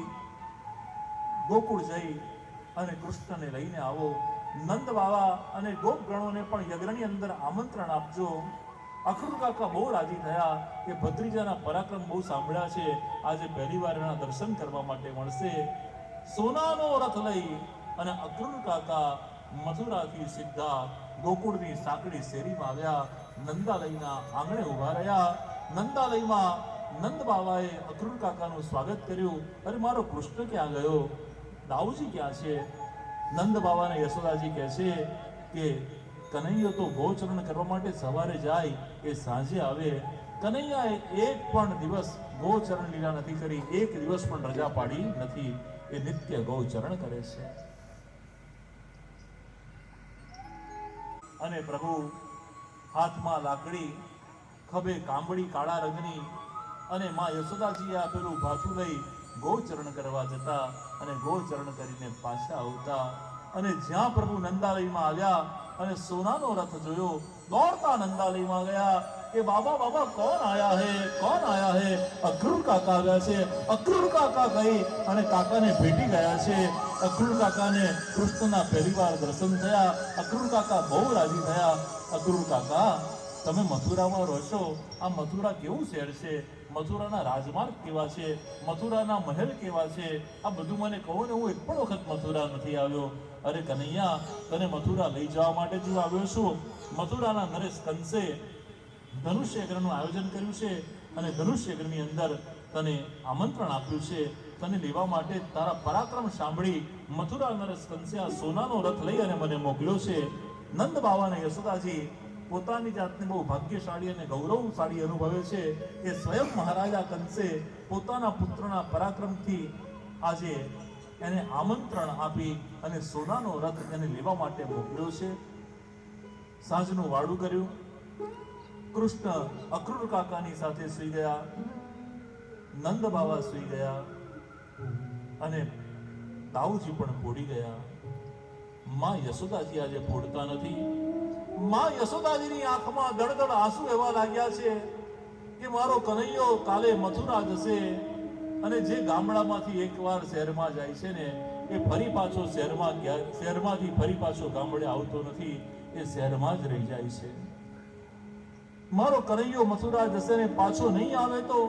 ગોકુળ જઈ અને કૃષ્ણને લઈને આવો. નંદ બાવા અને ગોપગણોને પણ યજ્ઞની અંદર આમંત્રણ આપજો. અક્રૂર કાકા બહુ રાજી થયા કે ભત્રીજાના પરાક્રમ બહુ સાંભળ્યા છે, આજે પહેલી વાર એના દર્શન કરવા માટે મળશે. સોનાનો રથ લઈ અને અક્રૂર કાકા મથુરાથી સીધા ગોકુળની સાંકડી શેરીમાં આવ્યા. નંદાલયના આંગણે ઉભા રહ્યા. નંદાલયમાં નંદ બાવાએ અક્રૂર કાકાનું સ્વાગત કર્યું. અરે મારો કૃષ્ણ ક્યાં ગયો? દાઉજી ક્યાં છે? નંદ બાવાને યશોદાજી કહે છે કે કનૈયો તો ગૌચરણ કરવા માટે સવારે જાય, એ સાંજે આવે. કનૈયાએ એક પણ દિવસ ગૌચરણ લીલા નથી કરી, એક દિવસ પણ રજા પાડી નથી. એ નિત્ય ગૌચરણ કરે છે. અને પ્રભુ હાથમાં લાકડી, ખભે કાંબળી કાળા રંગની, અને માં યશોદાજીએ આપેલું ભાથું લઈ ગૌચરણ કરવા જતા અને ગૌચરણ કરીને પાછા આવતા. અને જ્યાં પ્રભુ નંદાલયમાં આવ્યા અને સોનાનો રથ જોયો, દોડતા નંદાલયમાં ગયા કે બાબા બાબા કોણ આયા હે, કોણ આયા હે? અક્રૂર કાકા આવ્યા છે. અક્રૂર કાકા કહી અને કાકાને ભેટી ગયા છે. અક્રૂર કાકાને કૃષ્ણના પહેલી વાર દર્શન થયા. અક્રૂર કાકા બહુ રાજી થયા. અક્રૂર કાકા, તમે મથુરામાં રહો છો, આ મથુરા કેવું શહેર છે? મથુરાના રાજમાર્ગ કેવા છે? મથુરાના મહેલ કેવા છે? આ બધું મને કહો ને, હું એક પણ વખત મથુરા નથી આવ્યો. અરે કનૈયા, તને મથુરા લઈ જવા માટે જ આવ્યો છું. મથુરાના નરેશ કંસે ધનુષ્ય યજ્ઞનું આયોજન કર્યું છે અને ધનુષ્ય યજ્ઞની અંદર તને આમંત્રણ આપ્યું છે. તને લેવા માટે તારા પરાક્રમ સાંભળી મથુરા નરેશ કંસે આ સોનાનો રથ લઈ અને મને મોકલ્યો છે. નંદ બાવા અને યશોદાજી પોતાની જાતને બહુ ભાગ્યશાળી અને ગૌરવશાળી અનુભવે છે કે સ્વયં મહારાજા કંસે પોતાના પુત્રના પરાક્રમથી આજે એને આમંત્રણ આપી અને સોનાનો રથ એને લેવા માટે મોકલ્યો છે. સાંજનું વાડું કર્યું. કૃષ્ણ અક્રૂર કાકાની સાથે સૂઈ ગયા, નંદ બાવા સૂઈ ગયા અને તાઉજી પણ પોડી ગયા. માં યશોદાજી આજે પોડતા નથી. માં યશોદાજીની આંખમાં દળદળ આંસુ એવા લાગ્યા છે કે મારો કનૈયો કાલે મથુરા જશે અને જે ગામડામાંથી એકવાર શહેરમાં જાય છે ને એ ફરી પાછો શહેરમાંથી ફરી પાછો ગામડે આવતો નથી, એ શહેરમાં જ રહી જાય છે. મારો કનૈયો મથુરા જશે ને પાછો નહીં આવે તો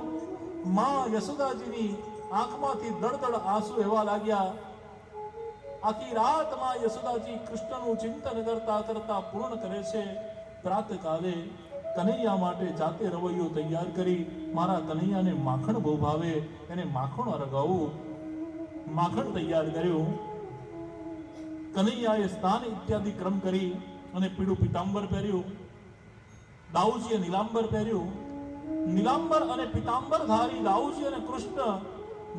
માં યશોદાજીની આંખમાંથી દળદળ આંસુ એવા લાગ્યા. આખી રાત માં યશોદાજી કૃષ્ણનું ચિંતન કરતા કરતા પૂર્ણ કરે છે. પ્રાતકાલે કનૈયા માટે જાતે રવૈયો તૈયાર કરી. મારા કનૈયાને માખણ બહુ ભાવે, એને માખણ અરગાવું. માખણ તૈયાર કર્યું. કનૈયાએ સ્નાન ઇત્યાદિ ક્રમ કરી અને પીળું પીતાંબર પહેર્યું. દાઉજીએ નીલાંબર પહેર્યું. નીલાંબર અને પીતાંબર ધારી દાઉજી અને કૃષ્ણ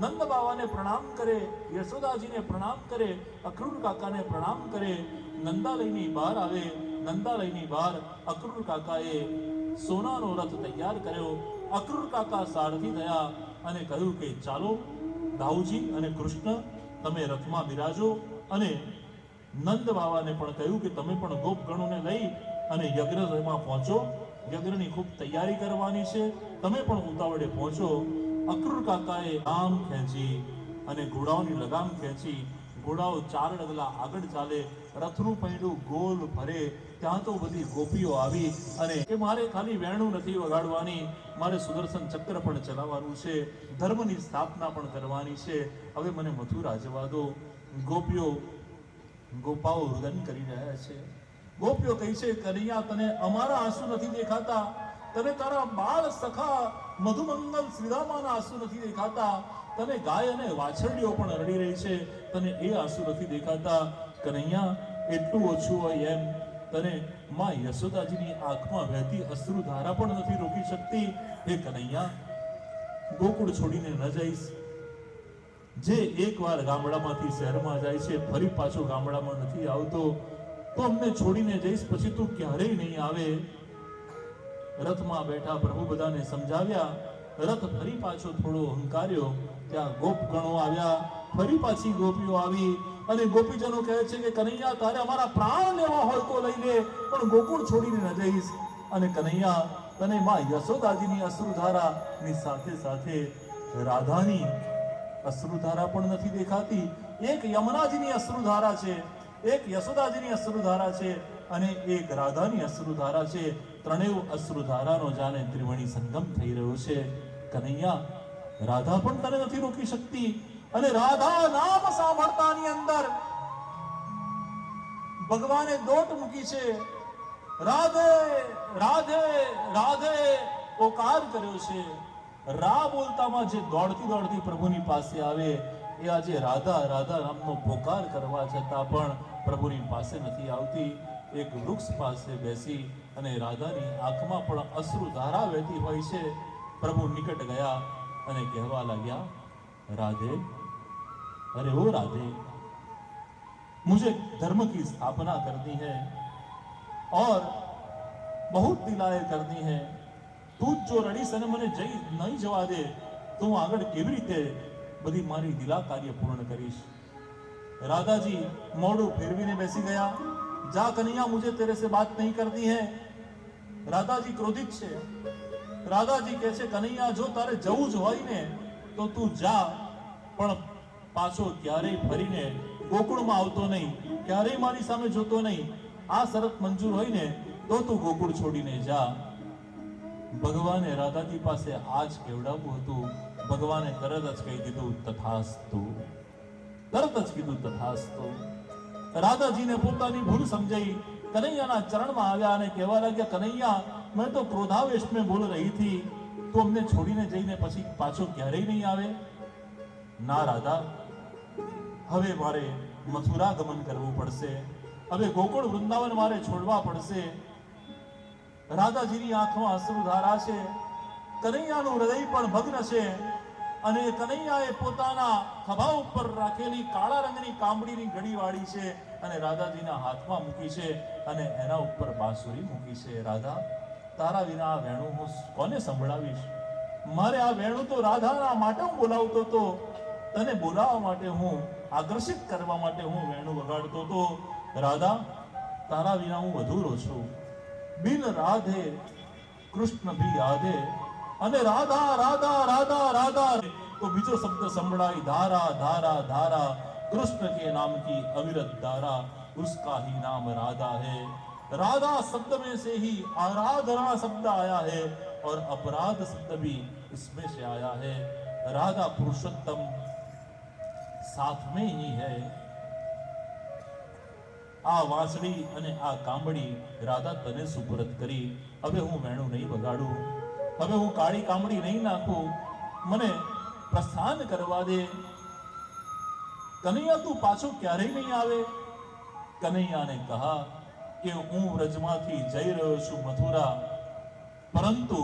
નંદ બાવાને પ્રણામ કરે, યશોદાજીને પ્રણામ કરે, અક્રૂર કાકાને પ્રણામ કરે. નંદાલયની બહાર આવે. નંદાલયની બહાર અક્રૂર કાકાએ સોનાનો રથ તૈયાર કર્યો. અક્રૂર કાકા સારથી થયા અને કહ્યું કે ચાલો દાઉજી અને કૃષ્ણ તમે રથમાં બિરાજો. અને નંદ બાવાને પણ કહ્યું કે તમે પણ ગોપગણોને લઈ અને યજ્ઞમાં પહોંચો. યજ્ઞની ખૂબ તૈયારી કરવાની છે, તમે પણ ઉતાવળે પહોંચો. અક્રૂર કાકાએ લગામ ખેંચી અને ઘોડાઓની લગામ ખેંચી. ઘોડાઓ 4 ડગલા આગળ ચાલે, રથનું પૈડું ગોલ ફરે. ત્યાં તો બધી ગોપીઓ આવી અને કે મારે ખાલી વેણું નથી વગાડવાની, મારે સુદર્શન ચક્ર પણ ચલાવવાનું છે, ધર્મની સ્થાપના પણ કરવાની છે, હવે મને મથુરા જવા દો. ગોપાઓ રુદન કરી રહ્યા છે. ગોપીઓ કહે છે કનૈયા તને અમારા આંસુ નથી દેખાતા, તને તારા બાળ સખા મધુમંગલ શ્રીરામાના આંસુ નથી દેખાતા, તને ગાય અને વાછરડીઓ પણ રડી રહી છે, તને એ આંસુ નથી દેખાતા. કનૈયા એટલું ઓછું હોય એમ તને માં યશોદાજીની આંખમાં વહેતી અશ્રુધારા પણ નથી રોકી શકતી. હે કનૈયા, ગોકુળ છોડીને ન જઈશ. જે એકવાર ગામડામાંથી શહેરમાં જાય છે ફરી પાછો ગામડામાં નથી આવતો, તો અમને છોડીને જઈશ પછી તું ક્યારેય નહીં આવે. રથમાં બેઠા પ્રભુ બધાને સમજાવ્યા. રથ ફરી પાછો થોડો હંકાર્યો. ત્યાં ગોપગણો આવ્યા. ફરી પાછી ગોપીઓ આવી અને ગોપીજનો કહે છે કે કનૈયા તારે અમારા પ્રાણ લેવા હોય તો લઈ લે, પણ ગોકુળ છોડીને ન જઈશ. અને કનૈયા તને માં યશોદાજીની અશ્રુધારાની સાથે સાથે રાધાની અશ્રુધારા પણ નથી દેખાતી. એક યમુનાજીની અશ્રુધારા છે, એક યશોદાજીની અશ્રુધારા છે અને એક રાધાની અશ્રુધારા છે. ત્રણેય અશ્રુધારાનો જાણે ત્રિવેણી સંગમ થઈ રહ્યો છે. કનૈયા, રાધા પણ તને નથી રોકી શકતી. અને રાધા નામ સાંભળતાની અંદર ભગવાને દોટ મૂકી છે. રાધે રાધે રાધે પોકાર કર્યો છે. રા બોલતામાં જે દોડતી દોડતી પ્રભુની પાસે આવે એ આજે રાધા રાધા નામનો પોકાર કરવા છતાં પણ પ્રભુની પાસે નથી આવતી. એક વૃક્ષ પાસે બેસી અને રાધાની આંખમાં પણ અશ્રુધારા વહેતી હોય છે. પ્રભુ નિકટ ગયા અને કહેવા લાગ્યા, राधे, अरे ओ राधे, मुझे धर्म की स्थापना करनी है और बहुत दिलाए करनी है. તું જો રડીશ અને મને નહીં જવા દે તો હું આગળ કેવી રીતે બધી મારી દિલા કાર્ય પૂર્ણ કરીશ. રાધાજી મોઢું ફેરવીને બેસી ગયા. જા કનૈયા, મુझे तेरे से बात नहीं करनी है. રાધાજી ક્રોધિત છે. રાધાજી કહે છે, કનૈયા જો તારે જવું જ હોય ને તો તું જા, પણ પાછો ક્યારેય ફરીને ગોકુળમાં આવતો નહીં, ક્યારેય મારી સામે જોતો નહીં. આ શરત મંજૂર હોય ને તો તું ગોકુળ છોડીને જા. ભગવાને રાધાજી પાસે આ જ કેવડાવવું હતું. ભગવાને તરત જ કહી દીધું તથાસ્તુ. તરત જ કીધું તથાસ્તુ. રાધાજીને પોતાની ભૂલ સમજાઈ, કનૈયાના ચરણમાં આવ્યા અને કહેવા લાગ્યા, કનૈયા, મેં તો ક્રોધાવેશ में बोल रही थी, તું અમને છોડીને જઈને પછી પાછો ક્યારેય નહીં આવે. ના રાધા, હવે મારે મથુરા ગમન કરવું પડશે. હવે ગોકુળ વૃંદાવન મારે છોડવા પડશે. રાધાજીની આંખમાં અશ્રુધારા છે. કનૈયાનું હૃદય પણ ભગ્ન છે અને કનૈયાએ પોતાના ખભા ઉપર રાખેલી કાળા રંગની કામડીની ઘડી વાળી છે અને રાધાજીના હાથમાં મૂકી છે અને એના ઉપર બાંસુરી મૂકી છે. રાધા, તારા વિના આ વેણું હું કોને સંભળાવીશ? મારે આ વેણું તો રાધાના માટે હું બોલાવતો હતો, તને બોલાવવા માટે, હું આકર્ષિત કરવા માટે હું વેણું વગાડતો હતો. રાધા, તારા વિના હું અધૂરો છું. બિન રાધે કૃષ્ણ ભી આધે. અને રાધા રાધા રાધા રાધા તો બીજો શબ્દ સંભળાય, ધારા ધારા ધારા. कृष्ण के नाम की अविरत धारा, उसका ही नाम राधा है. राधा शब्द में से ही आराधना शब्द आया है और अपराध शब्द भी इसमें से आया है. राधा पुरुषोत्तम साथ में ही है. આ વાંસળી અને આ કામડી રાધા તને સુપરત કરી. હવે હું વેણું નહીં વગાડું, હવે હું કાળી કામડી નહીં નાખું, મને પ્રસ્થાન કરવા દે. કનૈયા તું પાછો ક્યારેય નહીં આવે. કનૈયાને કહા કે હું વ્રજમાંથી જઈ રહ્યો છું મથુરા, પરંતુ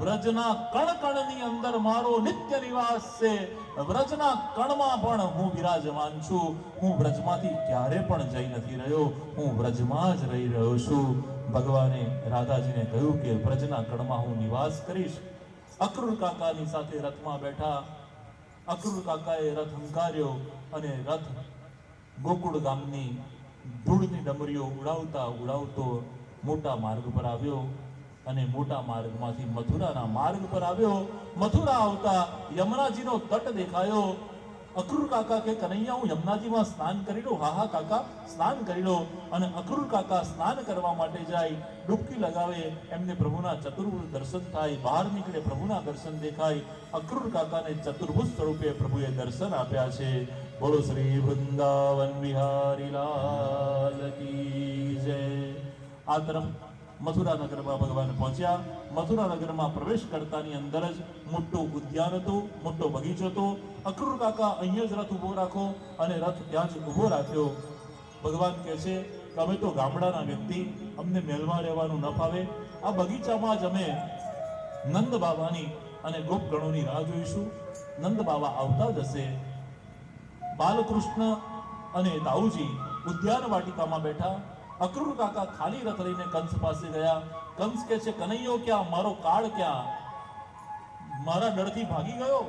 વ્રજના કણ કણની અંદર મારો નિત્ય નિવાસ છે. વ્રજના કણમાં પણ હું વિરાજમાન છું. હું વ્રજમાંથી ક્યારે પણ જઈ નથી રહ્યો, હું વ્રજમાં જ રહી રહ્યો છું. ભગવાને રાધાજીને કહ્યું કે વ્રજના કણમાં હું નિવાસ કરીશ. અક્રૂર કાકાની સાથે રથમાં બેઠા. અક્રૂર કાકાએ રથ હંકાર્યો અને રથ ગોકુળ ગામની ધૂળની ડમરીઓ ઉડાવતા ઉડાવતો મોટા માર્ગ પર આવ્યો અને મોટા માર્ગમાંથી મથુરાના માર્ગ પર આવ્યો. મથુરા આવતા યમુનાજીનો તટ દેખાયો. અક્રૂર કાકા કે કનૈયા હું યમુનાજીમાં સ્નાન કરી લઉં. હા હા કાકા સ્નાન કરી લો. અને અક્રૂર કાકા સ્નાન કરવા માટે જાય, ડૂબકી લગાવે, એમને પ્રભુના ચતુર્ભુજ દર્શન થાય. બહાર નીકળે પ્રભુના દર્શન દેખાય. અક્રૂર કાકાને ચતુર્ભુજ સ્વરૂપે પ્રભુએ દર્શન આપ્યા છે. બોલો શ્રી વૃંદાવન વિહારી લાલ કી જય. આ તરફ મથુરા નગરમાં ભગવાન પહોંચ્યા. મથુરા નગરમાં પ્રવેશ કરતાની અંદર જ મોટું ઉદ્યાન હતું, મોટો બગીચો હતો. અક્રૂર કાકા અહીંયા જ રથ ઉભો રાખો અને રથ ત્યાં જ ઉભો રાખ્યો. ભગવાન કહે છે કે અમે તો ગામડાના વ્યક્તિ, અમને મહેલમાં રહેવાનું ન ફાવે. આ બગીચામાં જ અમે નંદ બાબાની અને ગોપગણોની રાહ જોઈશું. નંદ બાબા આવતા જ હશે. બાલકૃષ્ણ અને દાઉજી ઉદ્યાન વાટિકામાં બેઠા. અક્રૂર કાકા ખાલી રથ લઈને કંસ પાસે ગયા. કંસ કહે છે કનૈયો ક્યાં, મારો કાળ ક્યાં, મારા ડરથી ભાગી ગયો.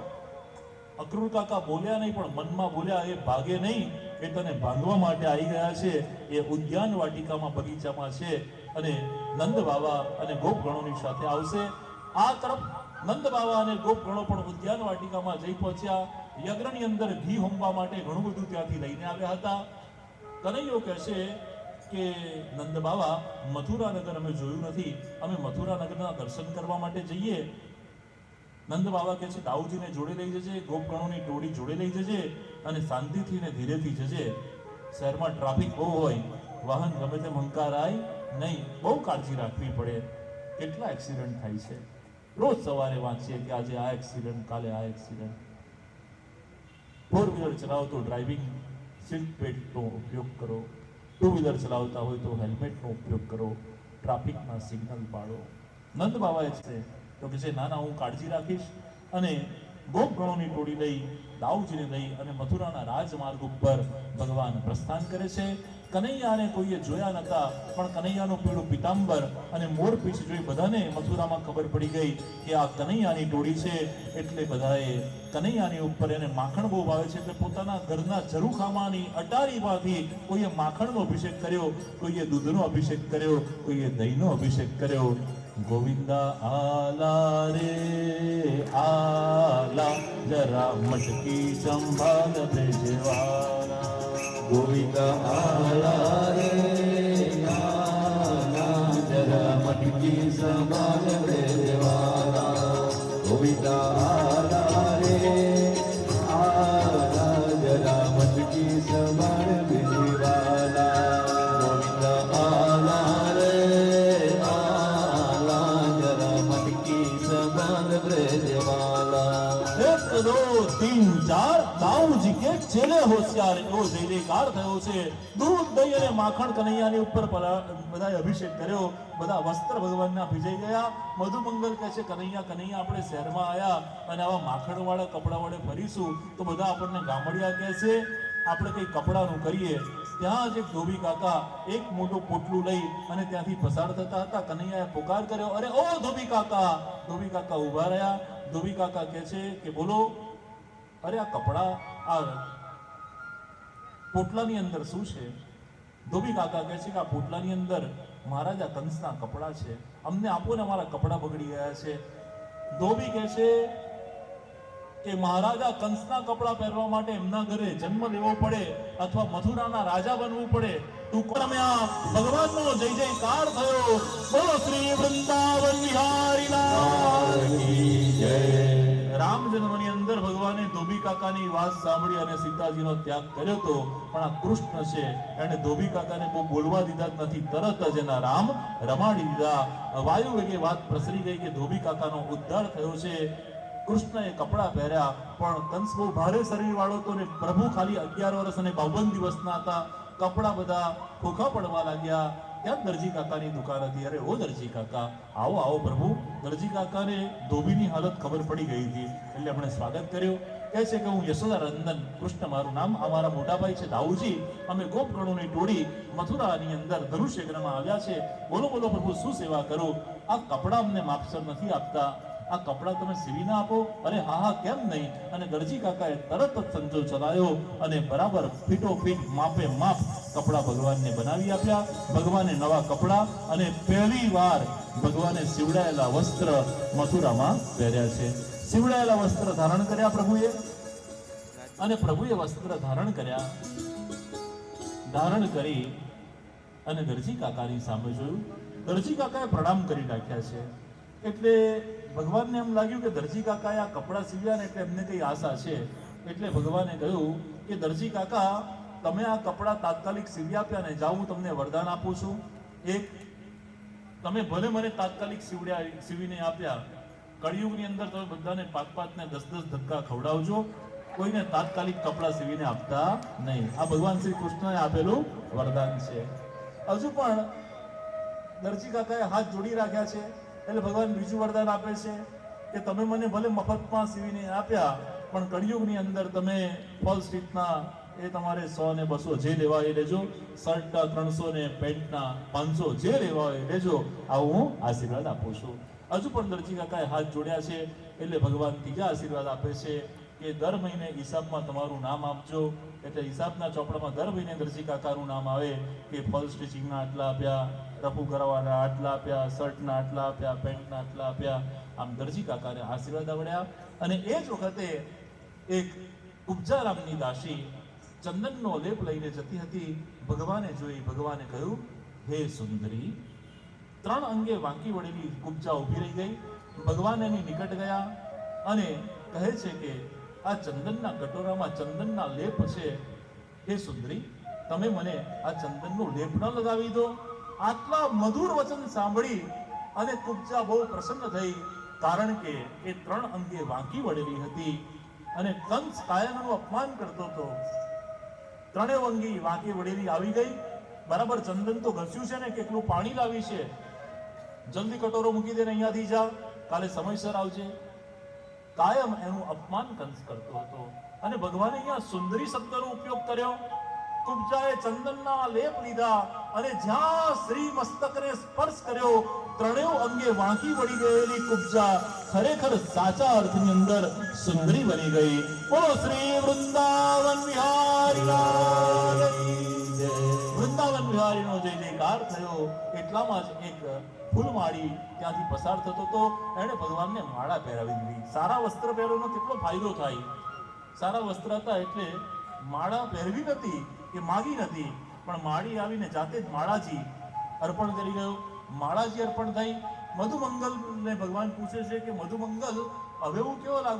અક્રૂર કાકા બોલ્યા નહીં, પણ મનમાં બોલ્યા એ ભાગે નહીં, એ તને ભાગવા માટે આવી ગયા છે. એ ઉદ્યાન વાટિકામાં બગીચામાં છે અને નંદ બાબા અને ગોપગણોની સાથે આવશે. આ તરફ નંદ બાબા અને ગોપગણો પણ ઉદ્યાન વાટિકામાં જઈ પહોંચ્યા. યજ્ઞની અંદર ઘી હોમવા માટે ઘણું બધું ત્યાંથી લઈને આવ્યા હતા. કનૈયો કહેશે કે નંદ બાબા મથુરા નગર અમે જોયું નથી, અમે મથુરા નગરના દર્શન કરવા માટે જઈએ. નંદ બાબા કહે છે દાઉજીને જોડે લઈ જજે, ગોપગણોની ટોળી જોડે લઈ જજે અને શાંતિથી ને ધીરેથી જજે. શહેરમાં ટ્રાફિક બહુ હોય, વાહન ગમે તેમ હંકારાય નહીં, બહુ કાળજી રાખવી પડે. કેટલા એક્સિડન્ટ થાય છે, રોજ સવારે વાંચીએ કે આજે આ એક્સિડન્ટ, કાલે આ એક્સિડન્ટ. ફોર વ્હીલર ચલાવો તો ડ્રાઇવિંગ સીટ બેલ્ટનો ઉપયોગ કરો. ટુ વ્હીલર ચલાવતા હોય તો હેલ્મેટનો ઉપયોગ કરો. ટ્રાફિકના સિગ્નલ પાડો. નંદ બાબાએ છે તો કે છે ના ના હું કાળજી રાખીશ. અને ગોપગણોની ટોળી લઈ, દાઉજીને લઈ અને મથુરાના રાજમાર્ગ ઉપર ભગવાન પ્રસ્થાન કરે છે. કનૈયાને કોઈએ જોયા નતા, પણ કનૈયાનું પીળું પિતાંબર અને મોરપીંછ જોઈ બધાને મથુરામાં ખબર પડી ગઈ કે આ કનૈયાની ટોળી છે. એટલે બધાએ કનૈયાની ઉપર, એને માખણ બહુ ભાવે છે એટલે પોતાના ઘરના ઝરૂખામાંની અટારીમાંથી કોઈએ માખણનો અભિષેક કર્યો, કોઈએ દૂધનો અભિષેક કર્યો, કોઈએ દહીંનો અભિષેક કર્યો. ગોવિંદા આલા રે આલા, જરા મટકી સંભાળ બ્રજવાલા. ગોવિંદા આલા રે આલા, જરા મટકી સંભાળ બ્રજવાલા. ગોવિંદા આલા રે આલા, જરા મટકી સંભાળ બ્રજવાલા. ગોવિંદા આલા રે આલા, જરા મટકી સંભાળ બ્રજવાલા. એક દો તીન ચાર, દાઉજી કે ચેલે હોશિયાર, એવો જયકાર થયો છે. દૂધ દહીં અને માખણ કનૈયાની ઉપર બધાએ અભિષેક કર્યો. બધા વસ્ત્ર ભગવાનના ભીજાઈ ગયા. મધુમંગલ કહે છે કનૈયા કનૈયા આપણે શહેરમાં આવ્યા અને આવા માખણવાળા કપડા વડે ફરીશું તો બધા આપણને ગામડિયા કહે છે. આપણે કંઈ કપડાનું કરીએ. ત્યાં જ એક ધોબી કાકા એક મોટું પોટલું લઈ અને ત્યાંથી પસાર થતા હતા. કનૈયાએ પુકાર કર્યો, અરે ઓ ધોબી કાકા! ધોબી કાકા ઊભા રહ્યા. ધોબી કાકા કહે છે કે બોલો. અરે આ કપડા, આ પોટલાની અંદર શું છે? ધોબી કાકા કહે છે કે આ પોટલાની અંદર મહારાજા કંસના કપડા છે, અમને આપો ને, અમારા કપડા બગડી ગયા છે. ધોબી કહે છે કે મહારાજા કંસના કપડા પહેરવા માટે એમના ઘરે જન્મ લેવો પડે અથવા મથુરાના રાજા બનવું પડે. ભગવાનનો જય જયકાર થયો. બોલો શ્રી વૃંદાવન વિહારી લાલ કી જય. રામ જન્મની અંદર ભગવાને ધોબી કાકાની વાત સાંભળી અને સીતાજીનો ત્યાગ કર્યો હતો, પણ આ કૃષ્ણ છે એને ધોબી કાકાને બહુ બોલવા દીધા જ નથી. તરત જ એના રામ રમાડી દીધા. વાયુ વેગે વાત પ્રસરી ગઈ કે ધોબી કાકાનો ઉદ્ધાર થયો છે. કૃષ્ણએ કપડા પહેર્યા, પણ કંસ બહુ ભારે શરીર વાળો હતો ને પ્રભુ ખાલી 11 વર્ષ અને 52 દિવસના હતા. કપડા બધા ખોખા પડવા લાગ્યા. ત્યાં દરજી કાકાની દુકાન હતી. અરે ઓ દરજી કાકા, આવો આવો પ્રભુ. દરજી કાકાને ધોબીની હાલત ખબર પડી ગઈ હતી એટલે એમણે સ્વાગત કર્યું. કહે છે કે હું યશોદા નંદન, કૃષ્ણ મારું નામ, અમારા મોટાભાઈ છે દાઉજી, અમે ગોપગણોની ટોળી મથુરાની અંદર ધનુષ્યગ્રમાં આવ્યા છે. બોલો બોલો પ્રભુ, શું સેવા કરું? આ કપડા અમને માપસર નથી આપતા, આ કપડા તમે સીવી ના આપો? અરે હા હા, કેમ નહીં. અને દરજી કાકાએ તરત જ સંજો ચલાવ્યો અને બરાબર ફીટો ફીટ માપે માપ કપડા ભગવાનને બનાવી આપ્યા. ભગવાને નવા કપડા અને પહેલી વાર ભગવાને સીવડાયેલા વસ્ત્ર મથુરામાં પહેર્યા છે. સીવડાયેલા વસ્ત્ર ધારણ કર્યા પ્રભુએ, અને પ્રભુએ વસ્ત્ર ધારણ કર્યા. ધારણ કરી અને દરજી કાકાની સામે જોયું. દરજી કાકાએ પ્રણામ કરી નાખ્યા છે. એટલે ભગવાનને એમ લાગ્યું કે દરજી કાકાએ આ કપડા સીવ્યા ને એટલે એમને કઈ આશા છે. એટલે ભગવાને કહ્યું કે દરજી કાકા, તમે આ કપડા તાત્કાલિક સીવી આપ્યા ને, જાઓ હું તમને વરદાન આપું છું. એક, તમે ભલે મને તાત્કાલિક સીવીને આપ્યા, કળિયુગની અંદર તમે બધાને 5-5 ને 10-10 ધક્કા ખવડાવજો, કોઈને તાત્કાલિક કપડા સીવીને આપતા નહીં. આ ભગવાન શ્રી કૃષ્ણએ આપેલું વરદાન છે. હજુ પણ દરજી કાકાએ હાથ જોડી રાખ્યા છે. એટલે ભગવાન બીજું વરદાન આપે છે કે તમે મને ભલે મફતમાં સીવીને આપ્યા, પણ કળિયુગની અંદર તમે ફોલ્સ રીતના એ તમારે 100 ને 200 જે લેવા એ લેજો, શર્ટના 300 ને પેન્ટના 500 જે લેવા એ લેજો. આવું હું આશીર્વાદ આપું છું. હજુ પણ દરજી કાકાએ હાથ જોડ્યા છે. એટલે ભગવાન ત્રીજા આશીર્વાદ આપે છે કે દર મહિને હિસાબમાં તમારું નામ આપજો. એટલે હિસાબના ચોપડામાં દર મહિને દરજી કાકાનું નામ આવે કે ફોલ સ્ટિચિંગના આટલા આપ્યા, રફુ કરાવવાના આટલા આપ્યા, શર્ટના આટલા આપ્યા, પેન્ટના આટલા આપ્યા. આમ દરજી કાકાને આશીર્વાદ આવડ્યા. અને એ જ વખતે એક ઉપજા નામની દાસી ચંદનનો લેપ લઈને જતી હતી. ભગવાને જોઈ. ભગવાને કહ્યું, હે સુંદરી. 3 અંગે વાંકી વળેલી કુબજા ઊભી રહી ગઈ. ભગવાન એની નિકટ ગયા અને કહે છે કે આ ચંદનના કટોરામાં ચંદનના લેપ છે. હે સુંદરી, તમે મને આ ચંદનનો લેપ ન લગાવી દો? આટલા મધુર વચન સાંભળી અને કુબજા બહુ પ્રસન્ન થઈ, કારણ કે એ 3 અંગે વાંકી વળેલી હતી અને કંસ કાયમનું અપમાન કરતો હતો. 3 અંગી વાંકી વળેલી આવી ગઈ. બરાબર ચંદન તો ઘસ્યું છે ને, કેટલું પાણી લાવી છે, જલ્દી કટોરો મૂકી દે ને અહીંયાથી જા, કાલે સમયસર આવજે. કાયમ એનું અપમાન કંસ કરતો હતો. અને ભગવાને અહીંયા સુંદરી શબ્દનો ઉપયોગ કર્યો. કુબજાએ ચંદનના લેપ લીધા અને જ્યાં શ્રી મસ્તકને સ્પર્શ કર્યો, 3 અંગે વાંકી વળી ગયેલી કુબજા ખરેખર સાચા અર્થની અંદર સુંદરી બની ગઈ. બોલો શ્રી વૃંદાવન વિહારી લાલ કી જય. વૃંદાવન વિહારીનો જય જયકાર થયો. એટલામાં જ એક ફૂલમાળી ત્યાંથી પસાર થતો હતો. એણે ભગવાનને માળા પહેરાવી દીધી. સારા વસ્ત્ર પહેરવાનો કેટલો ફાયદો થાય. સારા વસ્ત્ર હતા એટલે માળા પહેરવી નથી કે માગી નથી, પણ માળી આવીને જાતે જ માળાજી અર્પણ કરી ગયો. માળાજી અર્પણ થઈ. મધુમંગલ ને ભગવાન પૂછે છે કે મધુમંગલ, હવે હું કેવો લાગુ